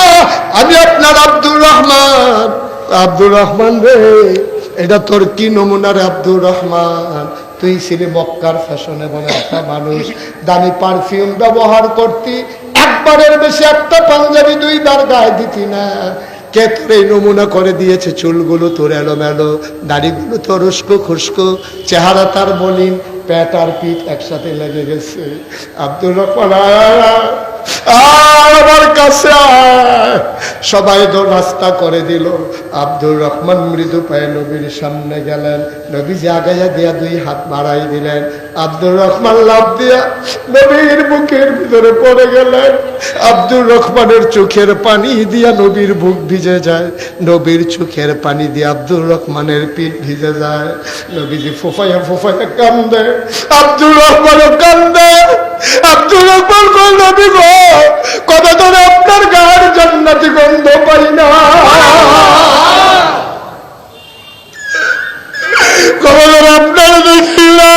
আমি আপনার আব্দুর রহমান। আব্দুর রহমান রে, এটা তোর কি নমুনা রে আব্দুর রহমান? তুই ছিলি মক্কার ফ্যাশনেবল একটা মানুষ, দামি পারফিউম ব্যবহার করতি, একবারের বেশি একটা পাঞ্জাবি দুইবার গায়ে দিতি না। কে তোর এই নমুনা করে দিয়েছে? চুলগুলো তোর এলোমেলো, দাড়িগুলো তোর উস্কো খুস্কো, চেহারা তার মলিন, পেট আর পিঠ একসাথে লেগে গেছে। আব্দুর রহমান আমার কাছে সবাই তো রাস্তা করে দিল। আব্দুর রহমান মৃদু পায়ে নবীর সামনে গেলেন, নবীজি আগাইয়া দিয়া দুই হাত বাড়াই দিলেন। আব্দুর রহমান লাফ দিয়া নবীর বুকের ভিতরে পড়ে গেলেন। আব্দুর রহমানের চোখের পানি দিয়া নবীর বুক ভিজে যায়, নবীর চোখের পানি দিয়ে আব্দুর রহমানের পিঠ ভিজে যায়। নবীজি ফোফাইয়া ফোফাইয়া কান্দে, আব্দুর রহমানও কান্দে। আব্দুর রহমান কই নবী গো, কবে ধরে আপনার গায়ের জান্নাতি গন্ধ পাই না, কবে ধরে আপনার দেখি না,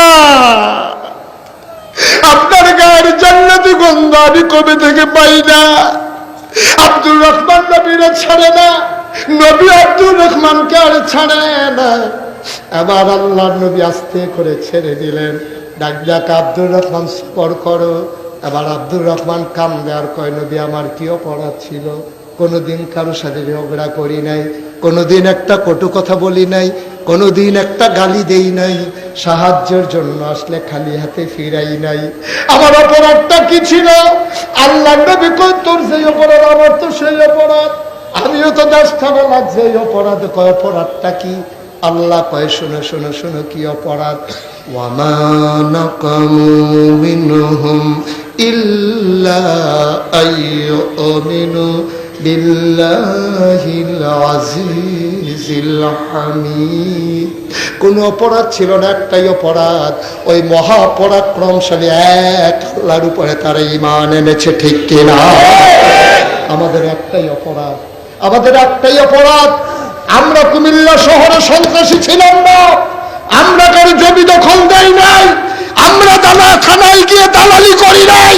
আপনার গায়ের জান্নাতি গন্ধ আমি কবে থেকে পাই না। আব্দুর রহমান নবীরে ছাড়ে না, নবী আব্দুর রহমানকে আর ছাড়ে না। এবার আল্লাহর নবী আস্তে করে ছেড়ে দিলেন, ডাক ডাক আব্দুর রহমান সবর করো। এবার আব্দুর রহমান কান্দে আর কয় নবী আমার কি অপরাধ ছিল? কোনোদিন কারোর সাথে ঝগড়া করি নাই, কোনোদিন একটা কটু কথা বলি নাই, কোনোদিন একটা গালি দেই নাই, সাহায্যের জন্য আসলে খালি হাতে ফিরাই নাই। আমার অপরাধটা কি ছিল? আল্লাহ নবী কয় তোর সেই অপরাধ আমার তো সেই অপরাধ, আমিও তো 10টা বেলা যেই অপরাধ। কয় অপরাধটা কি? আল্লাহ কয় শোনো শোনো শোনো কি অপরাধ। ওয়ামা নাকামু মিনহুম ইল্লা আইয়ুমিনু বিল্লাহিল আজিজিল হামিদ। কোন অপরাধ ছিল না, একটাই অপরাধ, ওই মহাপরাক্রমশালী এক আল্লাহর উপরে তারা ঈমান এনেছে, ঠিক কিনা? আমাদের একটাই অপরাধ, আমাদের একটাই অপরাধ, আমরা কুমিল্লা শহরে সন্ত্রাসী ছিলাম না, আমরা কারো জমি দখল দেই নাই, আমরা থানায় গিয়ে দালালি করি নাই,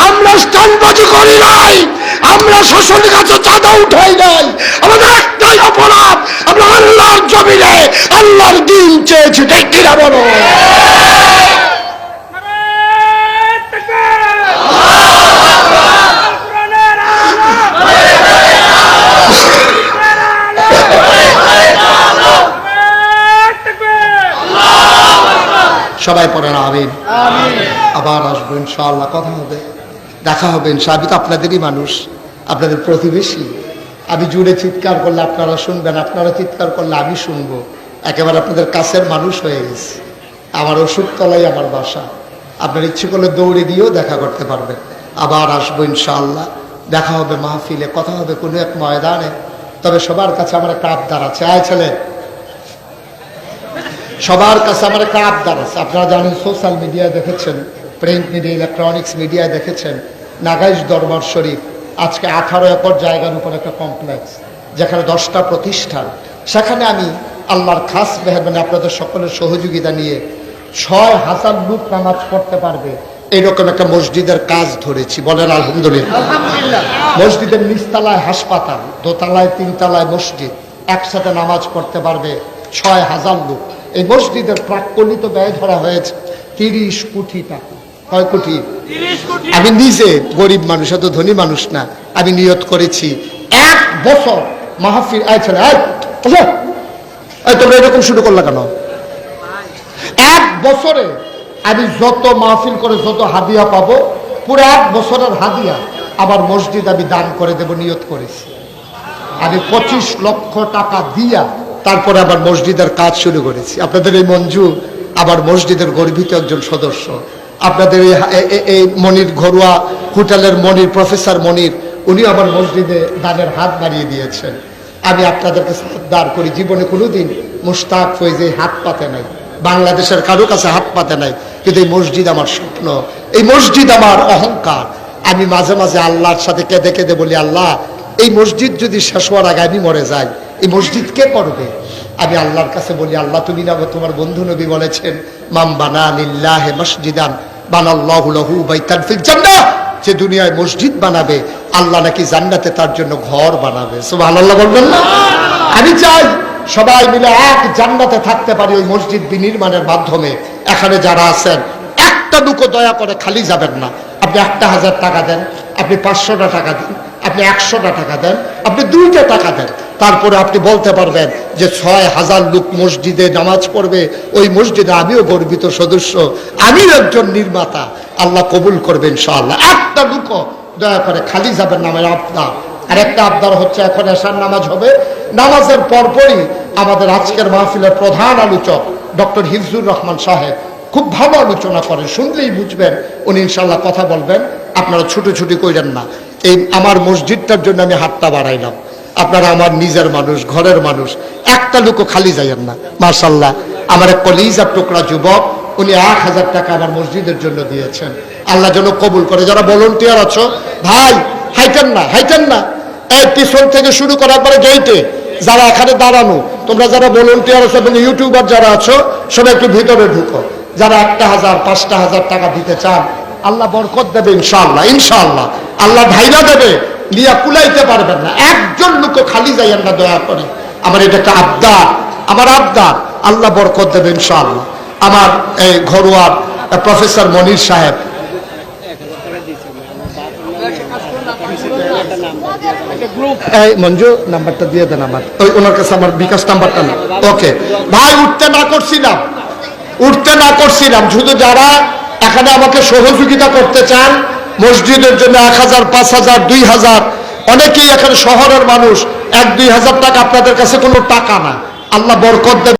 আমরা স্থানবাজি করি নাই, আমরা শাসনের কাছে চাঁদা উঠাই নাই। আমাদের একটাই অপরাধ, আমরা আল্লাহর জমিনে আল্লাহর দিন চেয়েছি, ঠিক কিনা বলো? সবাই পড়েন আমিন। আবার আসবো ইনশাআল্লাহ, কথা হবে, দেখা হবে ইনশাআল্লাহ। আমি তো আপনাদেরই মানুষ, আপনাদের প্রতিবেশী, আমি জুড়ে চিৎকার করলে আপনারা শুনবেন, আপনারা চিৎকার করলে আমি শুনবো। একেবারে আপনাদের কাছের মানুষ হয়ে গেছে। আমার ওষুধতলাই আমার বাসা। আপনার ইচ্ছে করলে দৌড়ে গিয়েও দেখা করতে পারবেন। আবার আসবো ইনশাআল্লাহ, দেখা হবে মাহফিলে, কথা হবে কোনো এক ময়দানে। তবে সবার কাছে আমার একটা আবদার আছে। আয় ছেলে, সবার কাছে আমার একটা আবদার আছে। আপনারা জানেন, সোশ্যাল মিডিয়ায় দেখেছেন, প্রিন্ট মিডিয়া, ইলেকট্রনিক্স মিডিয়ায় দেখেছেন, নাগাইশ দরবার শরীফ আজকে 18 একর জায়গার উপর একটা কমপ্লেক্স, যেখানে 10টা প্রতিষ্ঠান। সেখানে আমি আল্লাহর খাস মেহরবানি আপনাদের সকলের সহযোগিতা নিয়ে 6000 লোক নামাজ পড়তে পারবে এরকম একটা মসজিদের কাজ ধরেছি। বলেন আলহামদুলিল্লাহ। মসজিদের নিচতলায় হাসপাতাল, দোতলায় 3তলায় মসজিদ, একসাথে নামাজ পড়তে পারবে 6000 লোক। এই মসজিদের প্রাক্কলিত ব্যয় ধরা হয়েছে 30 কোটি টাকা। কয় কোটি? 30 কোটি। আমি নিজে গরিব মানুষ, এত ধনী মানুষ না। আমি নিয়ত করেছি 1 বছর মাহফিল। তোমরা এরকম শুরু করলা কেন? 1 বছরে আমি যত মাহফিল করে যত হাদিয়া পাবো, পুরো 1 বছরের হাদিয়া আবার মসজিদ আমি দান করে দেব, নিয়ত করেছি। আমি 25 লক্ষ টাকা দিয়া তারপরে আবার মসজিদের কাজ শুরু করেছি। আপনাদের এই মঞ্জু আবার মসজিদের গর্বিত একজন সদস্য। আপনাদের এই মনির ঘরোয়া হোটেলের মনির, প্রফেসর মনির, উনি আমার মসজিদে দানের হাত বাড়িয়ে দিয়েছেন। আমি আপনাদেরকে শ্রদ্ধার করি। জীবনে কোনোদিন মুশতাক ফয়েজে হাত পাতে নাই, বাংলাদেশের কারো কাছে হাত পাতে নাই, কিন্তু এই মসজিদ আমার স্বপ্ন, এই মসজিদ আমার অহংকার। আমি মাঝে মাঝে আল্লাহর সাথে কেঁদে কেঁদে বলি, আল্লাহ, এই মসজিদ যদি শেষ হওয়ার আগে আমি মরে যাই, এই মসজিদ কে করবে? আমি আল্লাহর কাছে বলি, আল্লাহ, তুমি না তোমার বন্ধু নবী বলেছেন, মাম বানা লিল্লাহি মসজিদান বানাল্লাহু লাহু বাইতান ফিল জান্নাহ, যে দুনিয়ায় মসজিদ বানাবে আল্লাহ নাকি জান্নাতে তার জন্য ঘর বানাবে। সুবহানাল্লাহ বলবেন না? আমি চাই সবাই মিলে এক জান্নাতে থাকতে পারি ওই মসজিদ বিনির্মাণের মাধ্যমে। এখানে যারা আছেন, একটা দুঃখ দয়া করে খালি যাবেন না। আপনি 1000 টাকা দেন, আপনি 500টা টাকা দেন, আপনি 100টা টাকা দেন, আপনি 2টা টাকা দেন, তারপরে আপনি বলতে পারবেন যে 6000 লোক মসজিদে নামাজ পড়বে, ওই মসজিদে আমিও গর্বিত সদস্য, আমিও একজন নির্মাতা। আল্লাহ কবুল করবেন ইনশাআল্লাহ। একটা লোক দয়া করে খালি যাবেন না, আমার আবদার। আর একটা আবদার হচ্ছে, এখন এশার নামাজ হবে, নামাজের পরপরই আমাদের আজকের মাহফিলের প্রধান আলোচক ডক্টর হিফজুর রহমান সাহেব খুব ভালো আলোচনা করেন, শুনলেই বুঝবেন উনি ইনশাআল্লাহ কথা বলবেন। আপনারা ছুটোছুটি কইরেন না। এই আমার মসজিদটার জন্য আমি হাতটা বাড়াইলাম। আপনারা আমার নিজের মানুষ, ঘরের মানুষ, একটা লোকও খালি যাইয়েন না। মাশাআল্লাহ, আমার এক কলিজার টুকরা যুবক, উনি 1000 টাকা আমার মসজিদের জন্য দিয়েছেন। আল্লাহ যেন কবুল করে। যারা ভলান্টিয়ার আছো, ভাই হাইটেন না, হাইটেন না, এই পিছন থেকে শুরু করার পরে গেইটে যারা এখানে দাঁড়ানো, তোমরা যারা ভলান্টিয়ার আছো এবং ইউটিউবার যারা আছো, সবাই একটু ভিতরে ঢুকো। যারা 1000, 5000 টাকা দিতে চান, আল্লাহ বরকত দেবে ইনশাআল্লাহ। ইনশাআল্লাহ আল্লাহ ঢাইলা দেবে, নিয়ে কুলাইতে পারবেন না। একজন লোক খালি যাইয়েন না দয়া করে। আমার এটা একটা আবদার, আমার আবদার। আল্লাহ বরকত দেবে ইনশাআল্লাহ। আমার এই ঘরোয়ার প্রফেসর মনির সাহেব, এই মঞ্জু নাম্বারটা দিয়ে দেন আমার, ওই ওনার কাছে আমার বিকাশ নাম্বারটা না। ওকে ভাই, উঠতে না করছিলাম, উঠতে না করছিলাম। শুধু যারা এখানে আমাকে সহযোগিতা করতে চান মসজিদের জন্য 1000, 5000, 2000, অনেকেই এখানে শহরের মানুষ, 1-2000 টাকা আপনাদের কাছে কোনো টাকা না। আল্লাহ বরকত দেবে।